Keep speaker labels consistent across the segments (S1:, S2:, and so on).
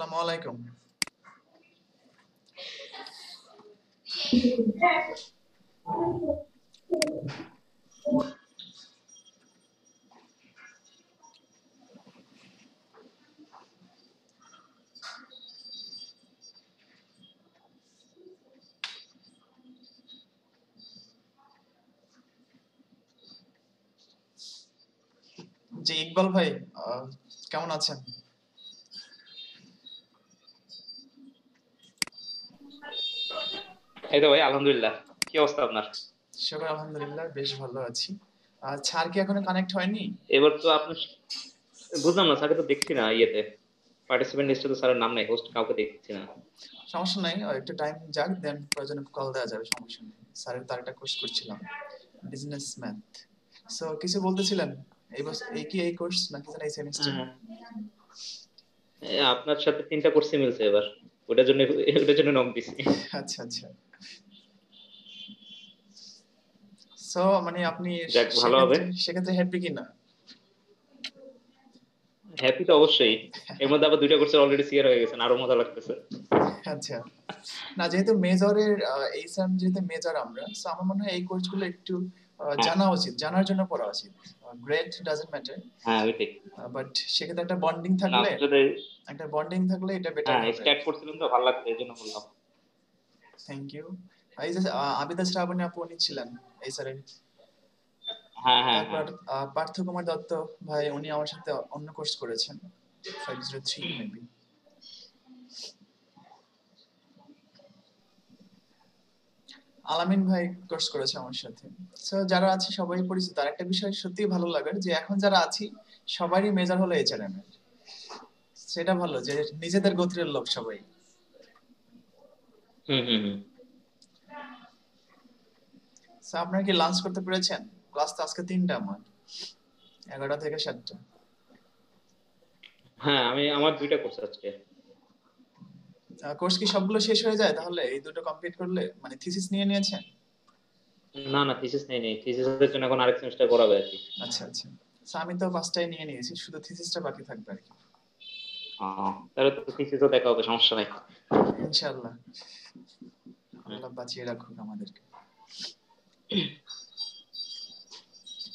S1: আসসালামু আলাইকুম। জি ইকবাল ভাই, কেমন আছেন?
S2: এই তো ভাই, আলহামদুলিল্লাহ। কি অবস্থা আপনার?
S1: শুকর আলহামদুলিল্লাহ, বেশ ভালো আছি। স্যার কি এখনো কানেক্ট হয়নি?
S2: এবার তো আপনার বুঝলাম না, স্যারকে তো দেখছি না ইয়েতে। পার্টিসিপেন্ট লিস্টে তো স্যারের নাম নাই, হোস্ট কাউকে দেখছি না।
S1: সমস্যা নাই, একটু টাইম যাক, দেন প্রয়োজনে কল দেওয়া যাবে, সমস্যা নেই। স্যারের তার একটা কোর্স করছিলাম, বিজনেস ম্যাথ। সো কিছু বলতেছিলেন? এই বছর এই কি এই কোর্স নাকি যেন এই সেমিস্টার?
S2: হ্যাঁ, আপনার সাথে তিনটা কোর্সই মিলছে এবার। ওটার জন্য নক দিছি।
S1: আচ্ছা আচ্ছা। সো মানে আপনি
S2: যাক, ভালো হবে।
S1: সেক্ষেত্রে হ্যাপি কিনা?
S2: হ্যাপি তো অবশ্যই। এর মধ্যে আবার দুইটা কোর্সের অলরেডি সিয়ার হয়ে গেছেন, আরো মজা লাগতেছে।
S1: আচ্ছা। না, যেহেতু মেজরের এই সেম যেহেতু মেজর আমরা, সো আমার মনে হয় এই কোর্সগুলো একটু
S2: হ্যাঁ,
S1: জানা উচিত, জানার জন্য পড়া উচিত। গ্রেড ডাজন্ট ম্যাটার,
S2: হ্যাঁ ওইটাই।
S1: বাট সেক্ষেত্রে একটা বন্ডিং
S2: না
S1: থাকলে,
S2: আসলে,
S1: এটা বেটার
S2: হ্যাঁ
S1: হবে আর
S2: স্ট্যাট
S1: কি।
S2: করছিলাম তো, ভালো লাগছে এই জন্য বললাম।
S1: Thank you. এই যে আবিদা শ্রাবণী আপু উনি ছিলেন এই স্যারের।
S2: হ্যাঁ, হ্যাঁ,
S1: তারপর
S2: হ্যাঁ।
S1: পার্থ কুমার দত্ত ভাই, উনি আমার সাথে অন্য কোর্স করেছেন, 503 মেবি। আলামিন ভাই কোর্স করেছে আমার সাথে। সো যারা আছে সবাই পরিচিত। আর একটা বিষয় সত্যিই ভালো লাগার যে এখন যারা আছি সবারই মেজর হলো এইচআরএম এর। সেটা ভালো যে নিজেদের গোত্রের লোক সবাই।
S2: হুম, হুম, হুম।
S1: সো আপনারা কি লাঞ্চ করতে পেরেছেন? ক্লাস তো আজকে 3টা আমার, 11টা থেকে 7টা।
S2: হ্যাঁ, আমার দুইটা কোর্স আজকে।
S1: কোর্স কি সবগুলো শেষ হয়ে যায় তাহলে এই দুটো কমপ্লিট করলে? মানে থিসিস নিয়ে নিয়েছেন?
S2: না, না থিসিস নেই থিসিসের জন্য এখন আরেক সেমিস্টার করাবে আর কি।
S1: আচ্ছা আচ্ছা। So, আমি তো 5টাই নিয়ে নিয়েছি, শুধু থিসিসটা বাকি থাকবে আর কি।
S2: তাহলে তো থিসিসও দেখা হবে, সমস্যা নাই।
S1: ইনশাআল্লাহ,
S2: হুম।
S1: আল্লাহ বাঁচিয়ে রাখুক আমাদেরকে।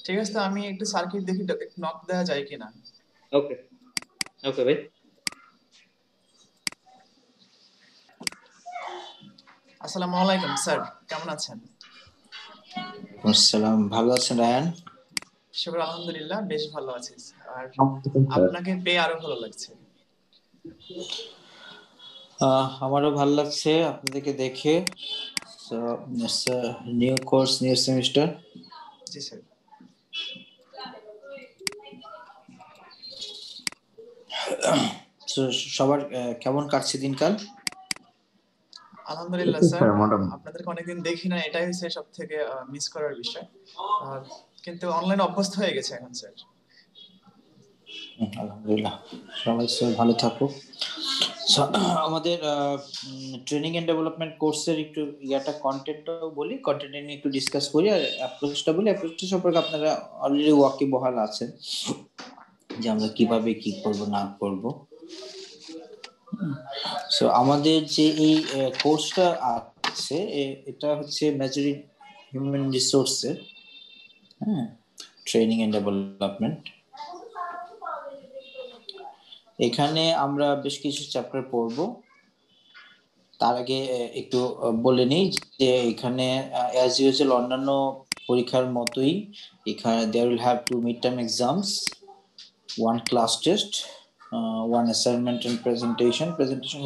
S1: ঠিক আছে, তো আমি একটু সার্কিট দেখি, নক দেওয়া যায় কিনা।
S2: ওকে, ওকে ভাই।
S1: আসসালামু আলাইকুম স্যার, কেমন আছেন?
S3: আসসালাম, ভালো আছেন রায়ান?
S1: শুকর আলহামদুলিল্লাহ, বেশ ভালো আছি। আর
S3: স্যার,
S1: আপনাকে পেয়ে আরো ভালো লাগছে।
S3: আমারও ভালো লাগছে আপনাদেরকে দেখে। So new course, new semester.
S1: জি স্যার।
S3: সো সবার কেমন কাটছে দিনকাল?
S1: আলহামদুলিল্লাহ স্যার, আপনাদেরকে অনেকদিন দেখি না, এটাই হচ্ছে সব থেকে মিস করার বিষয়। আর কিন্তু অনলাইন অভ্যস্ত হয়ে গেছে এখন স্যার।
S3: আলহামদুলিল্লাহ, সবাই ভালো থাকুক। So, আমাদের ট্রেনিং এন্ড ডেভেলপমেন্ট কোর্সের একটু কন্টেন্টটাও বলি, কন্টেন্ট নিয়ে একটু ডিসকাস করি, আর অ্যাপ্রোচটা বলি। অ্যাপ্রোচটা সম্পর্কে আপনারা অলরেডি ওয়াকিবহাল আছেন যে আমরা কিভাবে কি করব না করব। সো আমাদের যে এই কোর্সটা আছে, এটা হচ্ছে মেজর হিউম্যান রিসোর্সের, হ্যাঁ, ট্রেনিং এন্ড ডেভেলপমেন্ট। এখানে আমরা বেশ কিছু চ্যাপ্টার পড়ব। তার আগে একটু বলে নিই যে এখানে অ্যাজ ইউজুয়াল অন্যান্য পরীক্ষার মতোই এখানে there will have to mid term exams, one class test, one assignment and presentation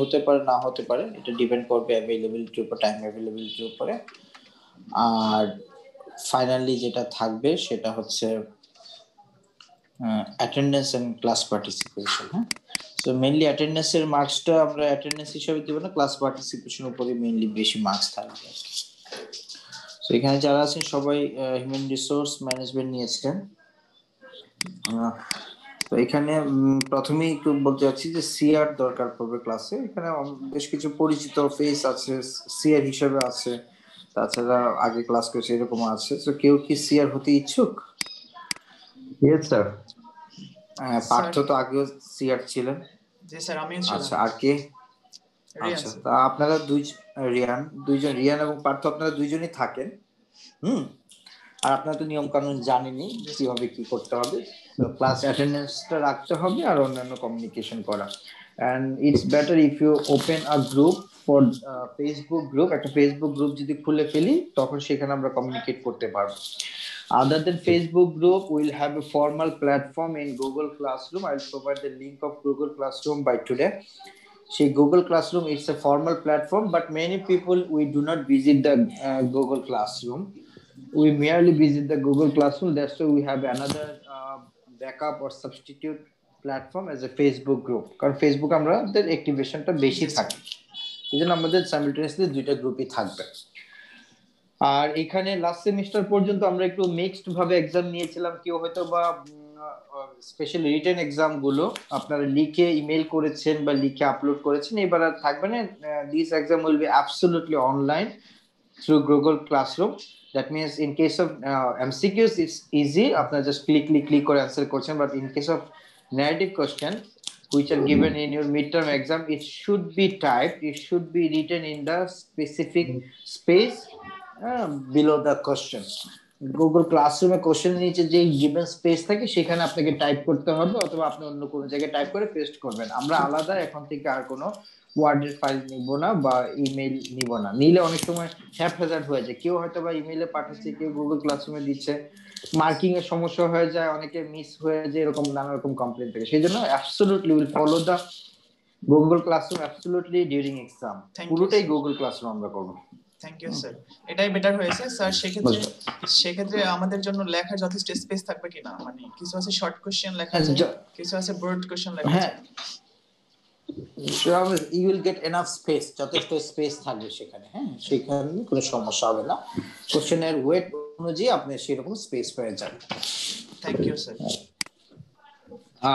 S3: হতে পারে, না হতে পারে, এটা ডিপেন্ড করবে অ্যাভেলেবিলিটির উপর, টাইম অ্যাভেলেবিলিটির উপরে। আর ফাইনালি যেটা থাকবে সেটা হচ্ছে অ্যাটেন্ডেন্স এন্ড ক্লাস পার্টিসিপেশন। হ্যাঁ, সো মেইনলি অ্যাটেন্ডেন্সের মার্কসটা আমরা অ্যাটেন্ডেন্স হিসেবে দিব না, ক্লাস পার্টিসিপেশন উপরে মেইনলি বেশি মার্কস থাকবে। সো এখানে যারা আছেন সবাই হিউম্যান রিসোর্স ম্যানেজমেন্ট নিয়েছিলেন। তো এখানে প্রথমেই একটু বলতে চাচ্ছি যে সিআর দরকার পড়বে ক্লাসে। এখানে বেশ কিছু পরিচিত ফেস আছে, সিআর হিসেবে আছে, তাছাড়া আগে ক্লাস করেছে এরকম আছে। তো কেউ কি সিআর হতে ইচ্ছুক?
S4: Yes sir.
S3: পার্থ
S1: স্যার,
S3: তো আগেও সিআর ছিলেন।
S1: জি স্যার, আমিও ছিলাম।
S3: আচ্ছা, আর কে?
S1: রিয়ান
S3: আচ্ছা,
S1: স্যার।
S3: তা আপনারা রিয়ান এবং পার্থ আপনারা দুইজনই থাকেন। হুম। আর আপনারা তো নিয়ম কানুন জানেনই
S1: জি স্যার।
S3: কিভাবে কি করতে হবে। তো ক্লাস অ্যাটেন্ডেন্সটা রাখতে হবে আর অন্যান্য কমিউনিকেশন করা। and it's better if you open a group for Facebook group, একটা ফেসবুক গ্রুপ যদি খুলে ফেলি তখন সেখানে আমরা কমিউনিকেট করতে পারবো। Other than Facebook group, we'll have a formal platform in Google Classroom. I'll provide the link of Google Classroom by today. See, Google Classroom is a formal platform, but many people we do not visit the Google Classroom. We merely visit the Google Classroom. That's why we have another backup or substitute platform as a Facebook group. কারণ Facebook আমাদের অ্যাক্টিভেশনটা বেশি
S1: জি sir.
S3: থাকে, এই জন্য আমাদের simultaneously দুইটা গ্রুপই থাকবে। আর এখানে লাস্ট সেমিস্টার পর্যন্ত আমরা একটু মিক্সড ভাবে এক্সাম নিয়েছিলাম। কেউ হয়তো বা স্পেশাল রিটেন এক্সাম গুলো আপনারা লিখে ইমেল করেছেন বা লিখে আপলোড করেছেন, এবার আর থাকবে না। This exam will be absolutely online through Google classroom. That means in case of MCQs it's easy, আপনারা জাস্ট ক্লিক করে অ্যান্সার করছেন, but in case of narrative question which are given in your midterm exam, it should be typed, it should be written in the specific space below the question. Google ক্লাসরুমে question নিচে যে given space থাকে সেখানে আপনাকে type করতে হবে, অথবা আপনি অন্য কোনো জায়গায় টাইপ করে পেস্ট করবেন। আমরা আলাদা এখন থেকে আর কোনো ওয়ার্ডের ফাইল নিব না বা ইমেল নিব না। নিলে অনেক সময় হ্যাপহ্যাজার্ড হয়ে যায়, কেউ হয়তো বা ইমেলে পাঠাচ্ছে, কেউ গুগল ক্লাসরুমে দিচ্ছে, মার্কিং এর সমস্যা হয়ে যায়, অনেকে মিস হয়ে যায়, এরকম নানা রকম কমপ্লেন থাকে। সেই জন্য absolutely will follow the Google classroom absolutely during exam. পুরোটাই গুগল ক্লাসরুম আমরা করবো।
S1: থ্যাংক ইউ স্যার, এটাই বেটার হয়েছে স্যার। সেক্ষেত্রে আমাদের জন্য লেখার যথেষ্ট স্পেস থাকবে কিনা, মানে কিছু আছে শর্ট কোশ্চেন লেখা যায়, কিছু আছে ব্রড কোশ্চেন লেখা যায়।
S3: You will get enough space, যথেষ্ট স্পেস থাকবে সেখানে। হ্যাঁ, সেখানে কোনো সমস্যা হবে না। কোশ্চেনের ওয়েট অনুযায়ী আপনি সেরকম স্পেস পেয়ে যাবেন।
S1: Thank you sir.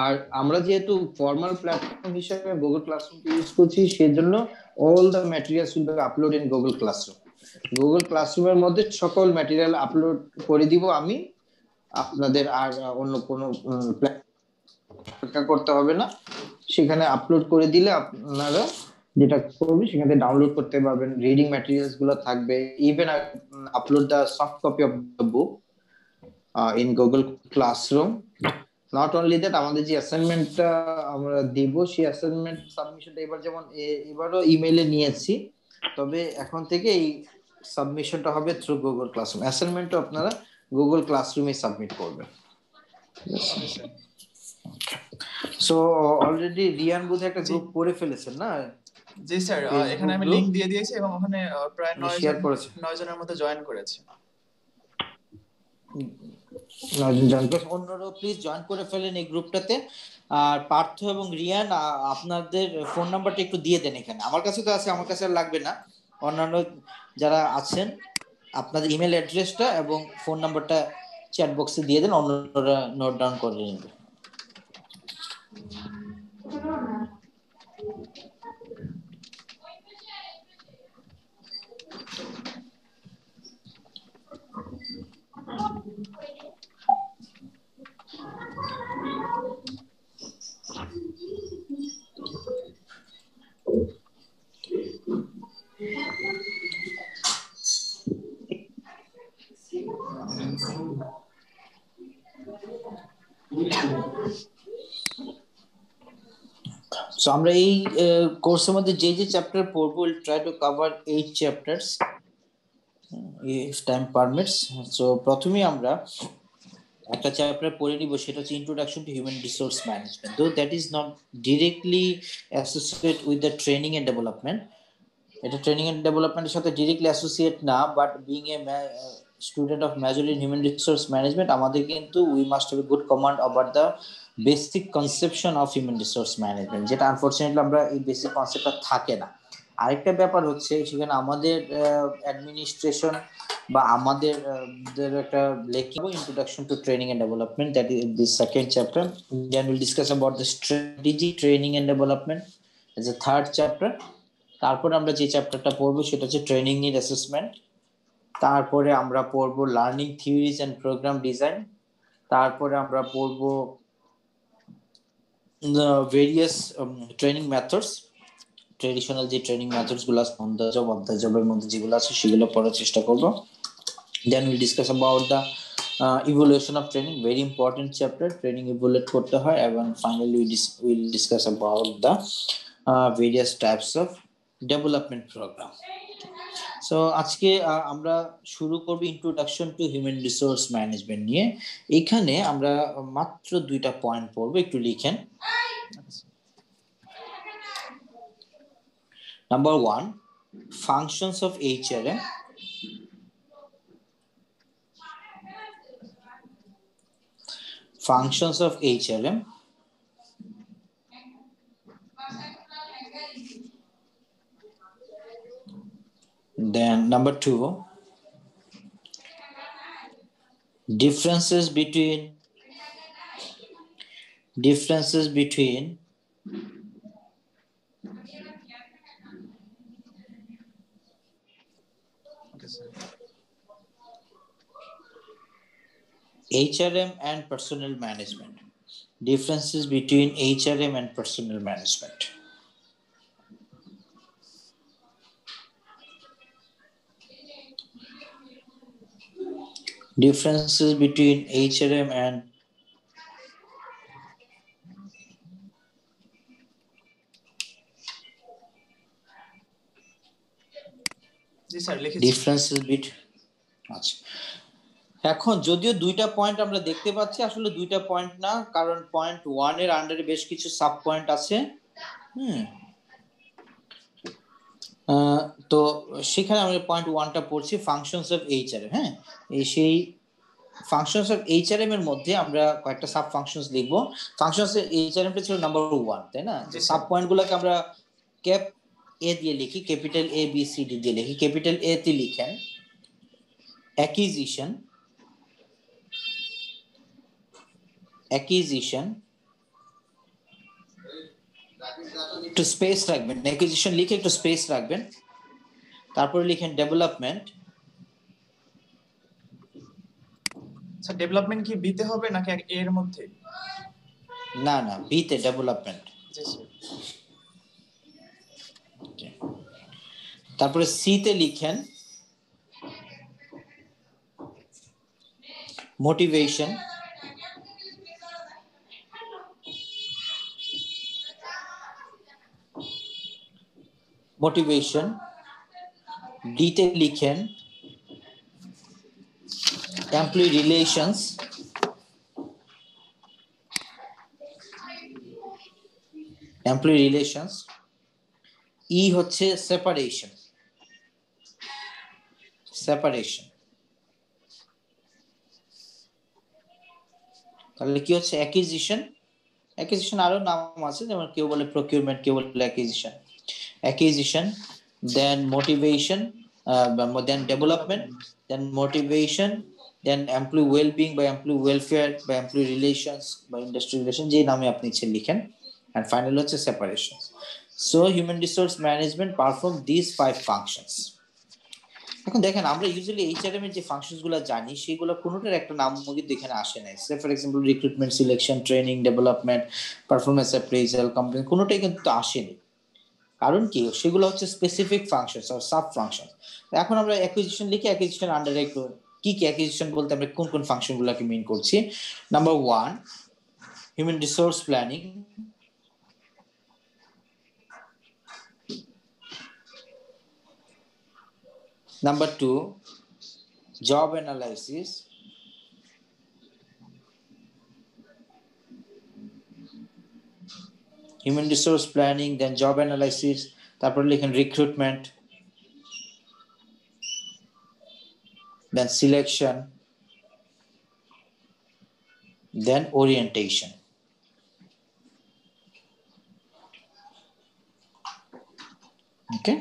S3: আর আমরা যেহেতু ফর্মাল প্ল্যাটফর্ম হিসেবে গুগল ক্লাসরুম ইউজ করছি, সেজন্য all the materials will be upload in Google classroom. Google ক্লাসরুমের মধ্যে সকল ম্যাটেরিয়াল আপলোড করে দিব আমি, আপনাদের আর অন্য কোনো করতে হবে না। সেখানে আপলোড করে দিলে আপনারা যেটা করবেন সেখানে ডাউনলোড করতে পারবেন, রিডিং ম্যাটেরিয়ালস গুলো থাকবে। Even upload the soft copy of the book in Google classroom. Not only that, আমাদের যে অ্যাসাইনমেন্টটা আমরা দিব সেই অ্যাসাইনমেন্ট সাবমিশনটা এবার যেমন এবারও ইমেইলে নিয়েছি, তবে এখন থেকে এই সাবমিশনটা হবে থ্রু গুগল ক্লাসরুম। অ্যাসাইনমেন্টও আপনারা গুগল ক্লাসরুমে সাবমিট করবেন। সো অলরেডি রিয়ান বোধহয় একটা গ্রুপ করে ফেলেছেন না?
S1: জি স্যার, এখানে আমি লিংক দিয়ে দিয়েছি এবং ওখানে প্রায় 9 জনের মতো জয়েন করেছে।
S3: অন্যরাও প্লিজ জয়েন করে ফেলেন এই গ্রুপটাতে। আর পার্থ এবং রিয়ান, আপনাদের ফোন নাম্বারটা একটু দিয়ে দেন এখানে। আমার কাছে তো আছে, আমার কাছে আর লাগবে না। অন্যান্য যারা আছেন আপনাদের ইমেল অ্যাড্রেসটা এবং ফোন নাম্বারটা চ্যাট বক্সে দিয়ে দেন, অন্যরা নোট ডাউন করে নেবে। সো আমরা এই কোর্সের মধ্যে যে যে চ্যাপ্টার পড়বো, will try to cover 8 chapters if time permits. So প্রথমেই আমরা একটা চ্যাপ্টার পড়ে নিব, সেটা হচ্ছে introduction to human resource management. Though that is not directly associated with the training and development. এটা ট্রেনিং এন্ড ডেভেলপমেন্টের সাথে ডিরেক্টলি অ্যাসোসিয়েট না, but being a student of major in human resource management, আমাদের কিন্তু we must have a good command over the basic conception of human resource management, যেটা unfortunately আমরা এই basic কনসেপ্টটা থাকে না। আরেকটা ব্যাপার হচ্ছে সেখানে আমাদের অ্যাডমিনিস্ট্রেশন বা আমাদের একটা লেখিব introduction to training and development, that is the second chapter. Then will discuss about the strategy training and development as a third chapter. তারপরে আমরা যে চ্যাপ্টারটা পড়বো সেটা হচ্ছে ট্রেনিং নিড অ্যাসেসমেন্ট। তারপরে আমরা পড়বো learning theories and programme design. তারপরে আমরা পড়বো the various training methods, traditional যে ট্রেনিং মেথডস গুলো আছে on the job off the জবের মধ্যে যেগুলো আছে সেগুলো পড়ার চেষ্টা করব। Then will discuss about the evaluation of training, very important chapter, training evaluate করতে হয়। এবং finally will discuss about the various types of development programme. So আজকে আমরা শুরু করব introduction to human resource management নিয়ে। এখানে আমরা মাত্র 2টা পয়েন্ট পড়বো, একটু লিখেন। Number 1, functions of HRM. Functions of HRM. Then number 2, differences between HRM and personnel management. Differences between HRM and personnel management. Differences between HRM and differences between, আচ্ছা এখন যদিও 2টা পয়েন্ট আমরা দেখতে পাচ্ছি, আসলে 2টা পয়েন্ট না, কারণ পয়েন্ট 1 এর আন্ডারে বেশ কিছু সাব পয়েন্ট আছে। তো সেখানে আমরা পয়েন্ট 1টা পড়ছি, ফাংশনস অফ এইচআরএম। হ্যাঁ, এই সেই ফাংশনস অফ এইচআরএম এর মধ্যে আমরা কয়েকটা সাব ফাংশনস লিখব। ফাংশনস অফ এইচআরএম টা ছিল নাম্বার 1, তাই না? সাব পয়েন্টগুলোকে আমরা ক্যাপ এ দিয়ে লিখি, capital A B C D দিয়ে লিখি। ক্যাপিটাল এ তে লিখেন অ্যাকুইজিশন, একটু স্পেস রাখবেন, অ্যাকুইজিশন লিখে একটু স্পেস রাখবেন। তারপরে লিখেন ডেভেলপমেন্ট।
S1: আচ্ছা, ডেভেলপমেন্ট কি বি তে হবে নাকি এর মধ্যে?
S3: না না, বি তে ডেভেলপমেন্ট।
S1: জি স্যার।
S3: তারপরে সি তে লিখেন মোটিভেশন। ডি তে লিখেন এমপ্লয়ি রিলেশনস। ই হচ্ছে সেপারেশন। তাহলে কি হচ্ছে? অ্যাকুইজিশন। আরো নাম আছে, যেমন কেউ বলে প্রকিউরমেন্ট, কেউ বলে অ্যাকুইজিশন, দেন মোটিভেশন, দেন ডেভেলপমেন্ট, দেন মোটিভেশন, দেন এমপ্লয়ি ওয়েলবিং বা এমপ্লয়ি ওয়েলফেয়ার বা এমপ্লয়ি রিলেশনস বা ইন্ডাস্ট্রি রিলেশন, যে নামে আপনি ইচ্ছে লিখেন। এন্ড ফাইনাল হচ্ছে separation. So human resource management perform this 5 functions. এখন দেখেন, আমরা ইউজুয়ালি এইচআরএম এর যে ফাংশনস গুলো জানি সেগুলো কোনোটার একটা নাম কিন্তু এখানে আসে নাই। Say for example recruitment, selection, training, development, performance appraisal, company, কোনোটাই কিন্তু আসেনি। কারণ কি? সেগুলো হচ্ছে স্পেসিফিক ফাংশনস আর সাব ফাংশন। এখন আমরা অ্যাকুইজিশন লিখে অ্যাকুইজিশন আন্ডারে একটু কি অ্যাকুইজিশন বলতে আমরা কোন কোন ফাংশনগুলোকে মিন করছি। Number 1, human resource planning. Number 2, job analysis. Human resource planning, then job analysis, তারপর লিখেন recruitment, then selection, then orientation. Okay?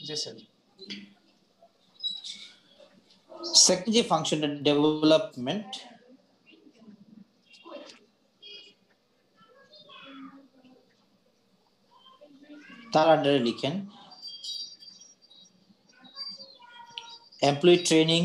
S1: জি স্যার।
S3: Second যে function development, তার আন্ডারে লিখেন employee training,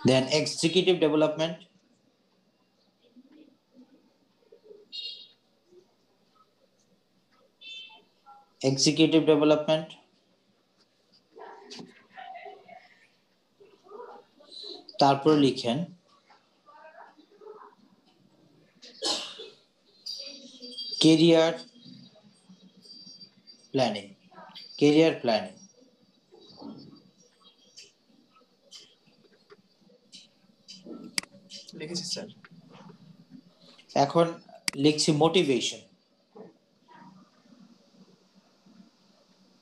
S3: Then executive development. Executive development. তারপর লিখেন career planning. Career planning.
S1: লিখেছি sir.
S3: এখন লিখছি মোটিভেশন।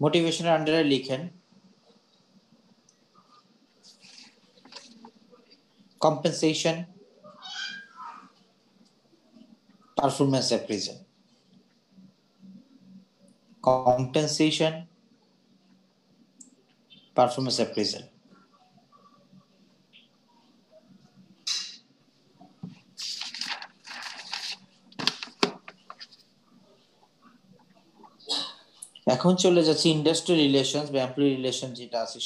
S3: মোটিভেশনের আন্ডারে লিখেন compensation, performance appraisal. Compensation, performance appraisal. এখন চলে যাচ্ছে ইন্ডাস্ট্রি রিলেশনস বা এমপ্লয়ি রিলেশন যেটা আছে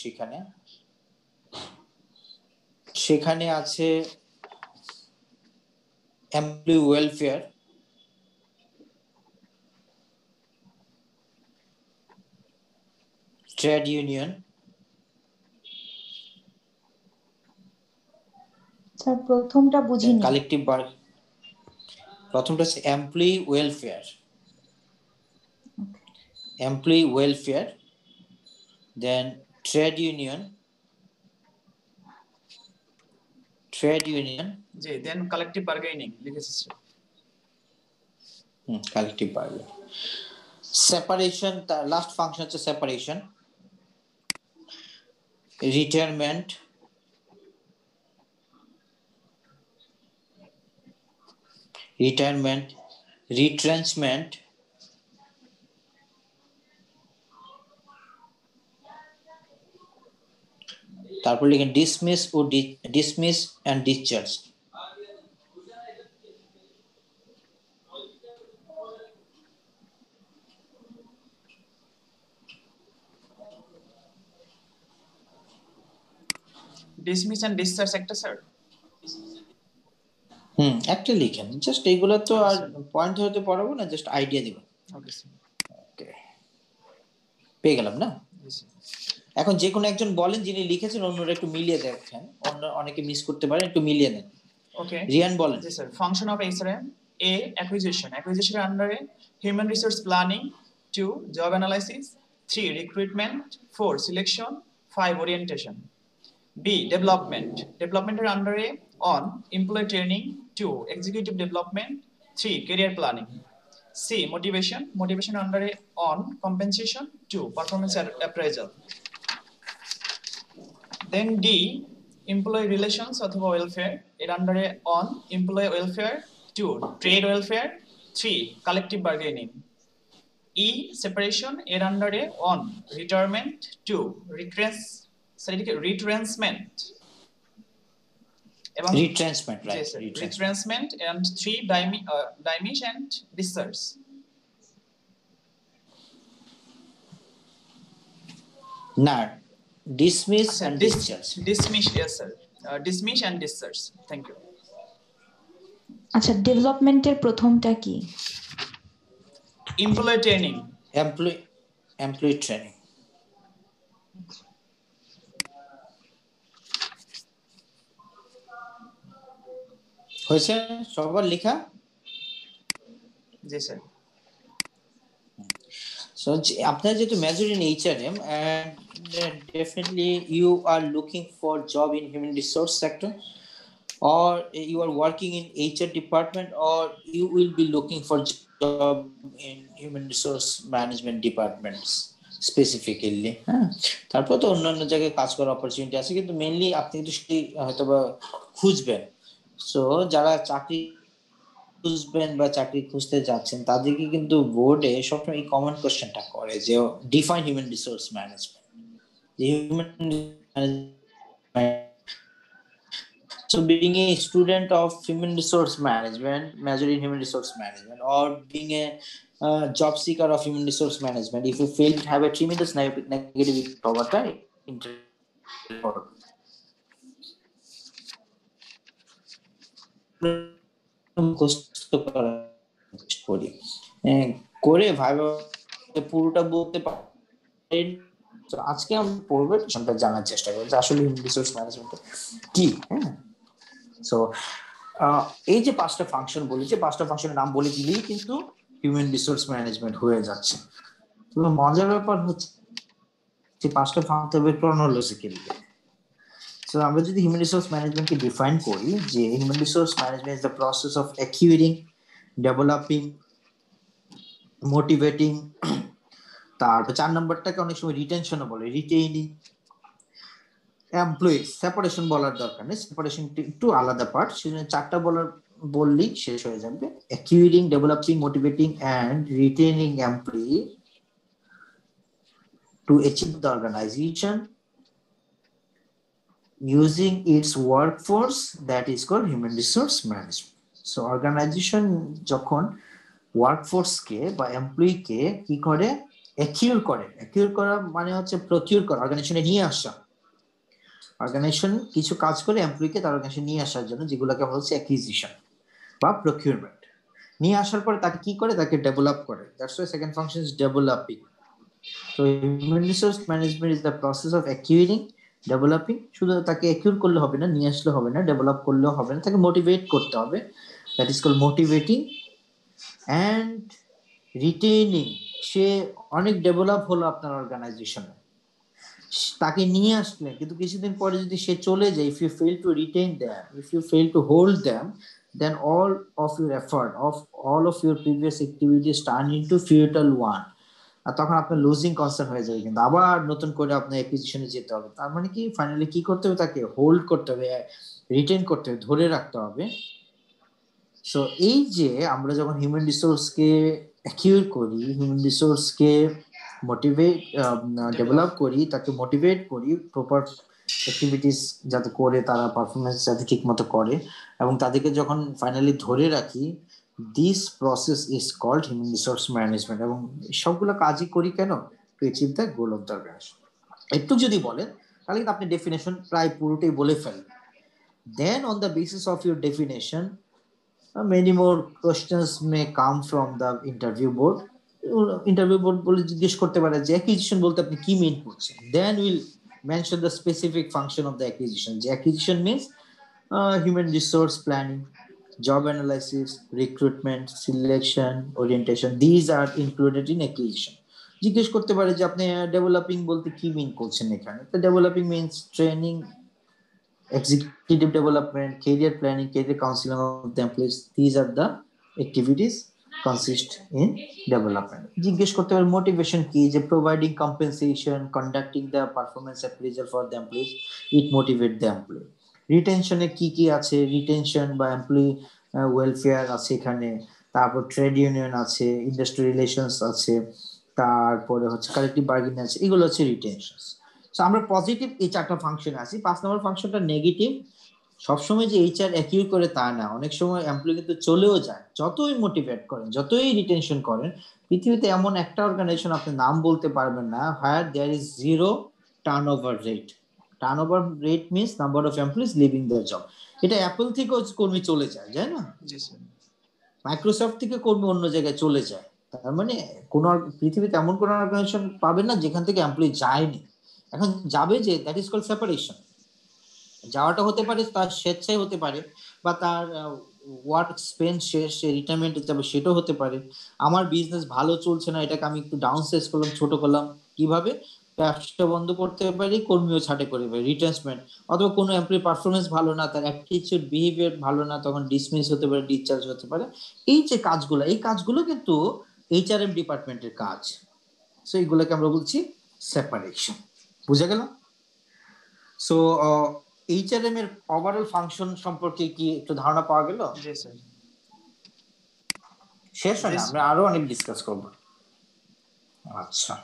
S3: সেখানে আছে employee welfare, trade union,
S4: sir প্রথমটা বুঝিনি।
S3: Collective bar. প্রথমটা হচ্ছে employee welfare, employee welfare, then trade union,
S1: জি, দেন কালেকটিভ বার্গেনিং লিখেছি স্যার।
S3: Collective bargaining. সেপারেশন, তার লাস্ট ফাংশন হচ্ছে সেপারেশন, রিটায়ারমেন্ট, রিট্রেঞ্চমেন্ট, তারপর লিখেন dismiss and discharge.
S1: Dismiss and discharge একটা স্যার।
S3: একটা লিখেন, জাস্ট এইগুলো তো আর পয়েন্ট ধরতে পারবো না, জাস্ট আইডিয়া দিব।
S1: Okay sir.
S3: ওকে, পেয়ে গেলাম না? এখন যে কোনো একজন বলেন যিনি লিখেছেন, অন্যরা একটু মিলিয়ে দেখেন, অনেকে মিস করতে পারেন, একটু মিলিয়ে নেন।
S1: ওকে,
S3: রিয়ান বলেন।
S1: জি sir. Function of HRM: A, অ্যাকুইজিশনের আন্ডারে human resource planning, 2, job analysis, 3, recruitment, 4, selection, 5, orientation. B, ডেভেলপমেন্টের আন্ডারে one employee training, 2, executive development, 3, career planning. C, motivation আন্ডারে one compensation, 2, performance appraisal. Then D, employee relations অথবা welfare এর আন্ডারে one employee welfare, 2, trade welfare, 3, collective bargaining. E, separation এর আন্ডারে one retirement, 2, retrenchment এবং
S3: রিট্রেন্সমেন্ট, right,
S1: রিট্রেন্সমেন্ট, and 3, ডিমিশ and discharge.
S3: না, dismiss and discharge.
S1: Dismiss, yes sir. Dismiss and discharge. Thank you.
S4: আচ্ছা, ডেভেলপমেন্টের প্রথমটা কি?
S1: Employee training.
S3: Employee training. হয়েছে সবার লেখা?
S1: জি স্যার।
S3: So আপনার যেহেতু major in HRM and definitely you are looking for job in human resource sector, or you are working in HR department, or you will be looking for job in human resource management departments specifically, তারপর তো অন্যান্য জায়গায় কাজ করার opportunity আছে, কিন্তু mainly আপনি কিন্তু হয়তোবা খুঁজবেন। সো যারা চাকরি খুঁজবেন বা চাকরি খুঁজতে যাচ্ছেন, তাদেরকে কিন্তু বোর্ডে সবসময় এই কমন কোশ্চেনটা করে যে define human resource management. So being a student of human resource management, major in human resource management, or being a job seeker of human resource management, if you fail to have a tremendous negative power, মুখস্থ করার চেষ্টা করি, করে viva পুরোটা বলতে পারি। তো আজকে আমরা পড়বো সেটা জানার চেষ্টা করি যে আসলে হিউম্যান রিসোর্স ম্যানেজমেন্ট কি। হ্যাঁ, সো এই যে 5টা ফাংশন বলেছি, 5টা ফাংশনের নাম বলে দিলেই কিন্তু হিউম্যান রিসোর্স ম্যানেজমেন্ট হয়ে যাচ্ছে। তো মজার ব্যাপার হচ্ছে যে 5টা ফাংশন হবে ক্রনোলজিক্যালি। সো আমরা যদি হিউম্যান রিসোর্স ম্যানেজমেন্টকে ডিফাইন করি যে human resource management is the process of acquiring, developing, motivating, তারপর 4 নম্বরটাকে অনেক সময় রিটেনশনও বলে, রিটেইনিং এমপ্লয়ি। সেপারেশন বলার দরকার নেই, সেপারেশন একটু আলাদা পার্ট, সেজন্য 4টা বললেই শেষ হয়ে যাবে। Acquiring, developing, motivating and retaining employee to achieve the organization using its workforce, that is called human resource management. So organization যখন workforce কে বা এমপ্লয়ি কে কি করে, অ্যাকিউর করে। অ্যাকিউর করা মানে হচ্ছে প্রকিউর করা, অর্গানাইজেশনে নিয়ে আসা। অর্গানাইজেশন কিছু কাজ করে এমপ্লয়িকে তার অর্গানাইজেশনে নিয়ে আসার জন্য, যেগুলোকে আমরা বলছি অ্যাকুইজিশন বা প্রকিউরমেন্ট। নিয়ে আসার পরে তাকে কি করে, তাকে ডেভেলপ করে। That's why second function is developing. So human resource management is the process of acquiring, developing, শুধু তাকে অ্যাকিউর করলে হবে না, নিয়ে আসলে হবে না, ডেভেলপ করলেও হবে না, তাকে মোটিভেট করতে হবে। That is called motivating and retaining. সে অনেক ডেভেলপ হলো আপনার অর্গানাইজেশনে, তাকে নিয়ে আসলেন, কিন্তু কিছুদিন পরে যদি সে চলে যায়, if you fail to retain them, if you fail to hold them, then all of your effort, of all of your previous activities turn into futile one. আর তখন আপনার লুজিং কনসার্ন হয়ে যাবে, কিন্তু আবার নতুন করে আপনার অ্যাকুইজিশনে যেতে হবে। তার মানে কি, ফাইনালি কি করতে হবে, তাকে হোল্ড করতে হবে, রিটেইন করতে হবে, ধরে রাখতে হবে। সো এই যে আমরা যখন হিউম্যান রিসোর্সকে অ্যাকিউর করি, হিউম্যান রিসোর্সকে মোটিভেট ডেভেলপ করি, তাকে মোটিভেট করি প্রপার অ্যাক্টিভিটিস যাতে করে, তারা পারফরমেন্স যাতে ঠিক মতো করে, এবং তাদেরকে যখন ফাইনালি ধরে রাখি, this process is called human resource management. এবং সবগুলো কাজই করি কেন, to achieve the goal of the organisation. একটু যদি বলেন তাহলে কিন্তু আপনি ডেফিনেশন প্রায় পুরোটাই বলে ফেলেন। Then on the basis of your definition many more questions may come from the interview board. Interview board বলে জিজ্ঞেস করতে পারে যে অ্যাকুইজিশন বলতে আপনি কি মিন করছেন। Then we'll mention the specific function of the acquisition. The acquisition means human resource planning, job analysis, recruitment, selection, orientation. These are included in acquisition. জিজ্ঞেস করতে পারে যে আপনি ডেভেলপিং বলতে কি মিন করছেন এখানে। তো developing means training, executive development, career planning, career counseling of the employees. These are the activities consist in development. জিজ্ঞেস করতে পারে মোটিভেশন কি, যে providing compensation, conducting the performance appraisal for the employees, it motivate the employee. রিটেনশনে কি কি আছে, retention বা employee welfare আছে এখানে, তারপর ট্রেড ইউনিয়ন আছে, ইন্ডাস্ট্রি রিলেশনস আছে, তারপরে হচ্ছে কালেক্টিভ বার্গেনিং আছে, এগুলো হচ্ছে রিটেনশনস। সো আমরা পজিটিভ এই 4টা ফাংশনে আছি। 5 নম্বর ফাংশনটা নেগেটিভ। সবসময় যে এইচআর অ্যাকিউর করে তা না, অনেক সময় এমপ্লয়ি কিন্তু চলেও যায়। যতই মোটিভেট করেন, যতই রিটেনশন করেন, পৃথিবীতে এমন একটা অর্গানাইজেশন আপনি নাম বলতে পারবেন না where there is zero turnover rate. Turnover rate means number of employees leaving the job. এটা অ্যাপল থেকেও কর্মী চলে যায়, যায় না? মাইক্রোসফট থেকে কর্মী অন্য জায়গায় চলে যায়। তার মানে কোন পৃথিবীতে এমন কোন অর্গানাইজেশন পাবেন না যেখান থেকে এমপ্লয়ি যায়নি। এখন যাবে যে, দ্যাট ইজ কল্ড সেপারেশন। যাওয়াটা হতে পারে তার স্বেচ্ছায় হতে পারে, বা তার ওয়ার্ক স্পেন শেষ, সে রিটায়ারমেন্টে যাবে, সেটাও হতে পারে। আমার বিজনেস ভালো চলছে না, এটাকে আমি একটু ডাউন সাইজ করলাম, ছোট করলাম, কিভাবে ব্যবসা বন্ধ করতে পারি, কর্মীও ছাঁটাই করে পারি, রিট্রেন্সমেন্ট। অথবা কোনো এমপ্লয়ি পারফরমেন্স ভালো না, তার অ্যাটিটিউড বিহেভিয়ার ভালো না, তখন ডিসমিস হতে পারে, ডিসচার্জ হতে পারে। এই যে কাজগুলো, এই কাজগুলো কিন্তু এইচআরএম ডিপার্টমেন্টের কাজ। সো এইগুলোকে আমরা বলছি সেপারেশন। বুঝা গেল? সো এইচআরএম এর ওভারঅল ফাংশন সম্পর্কে কি একটু ধারণা পাওয়া গেল?
S1: জি স্যার।
S3: শেষ হয় না, আমরা আরো অনেক ডিসকাস করব। আচ্ছা,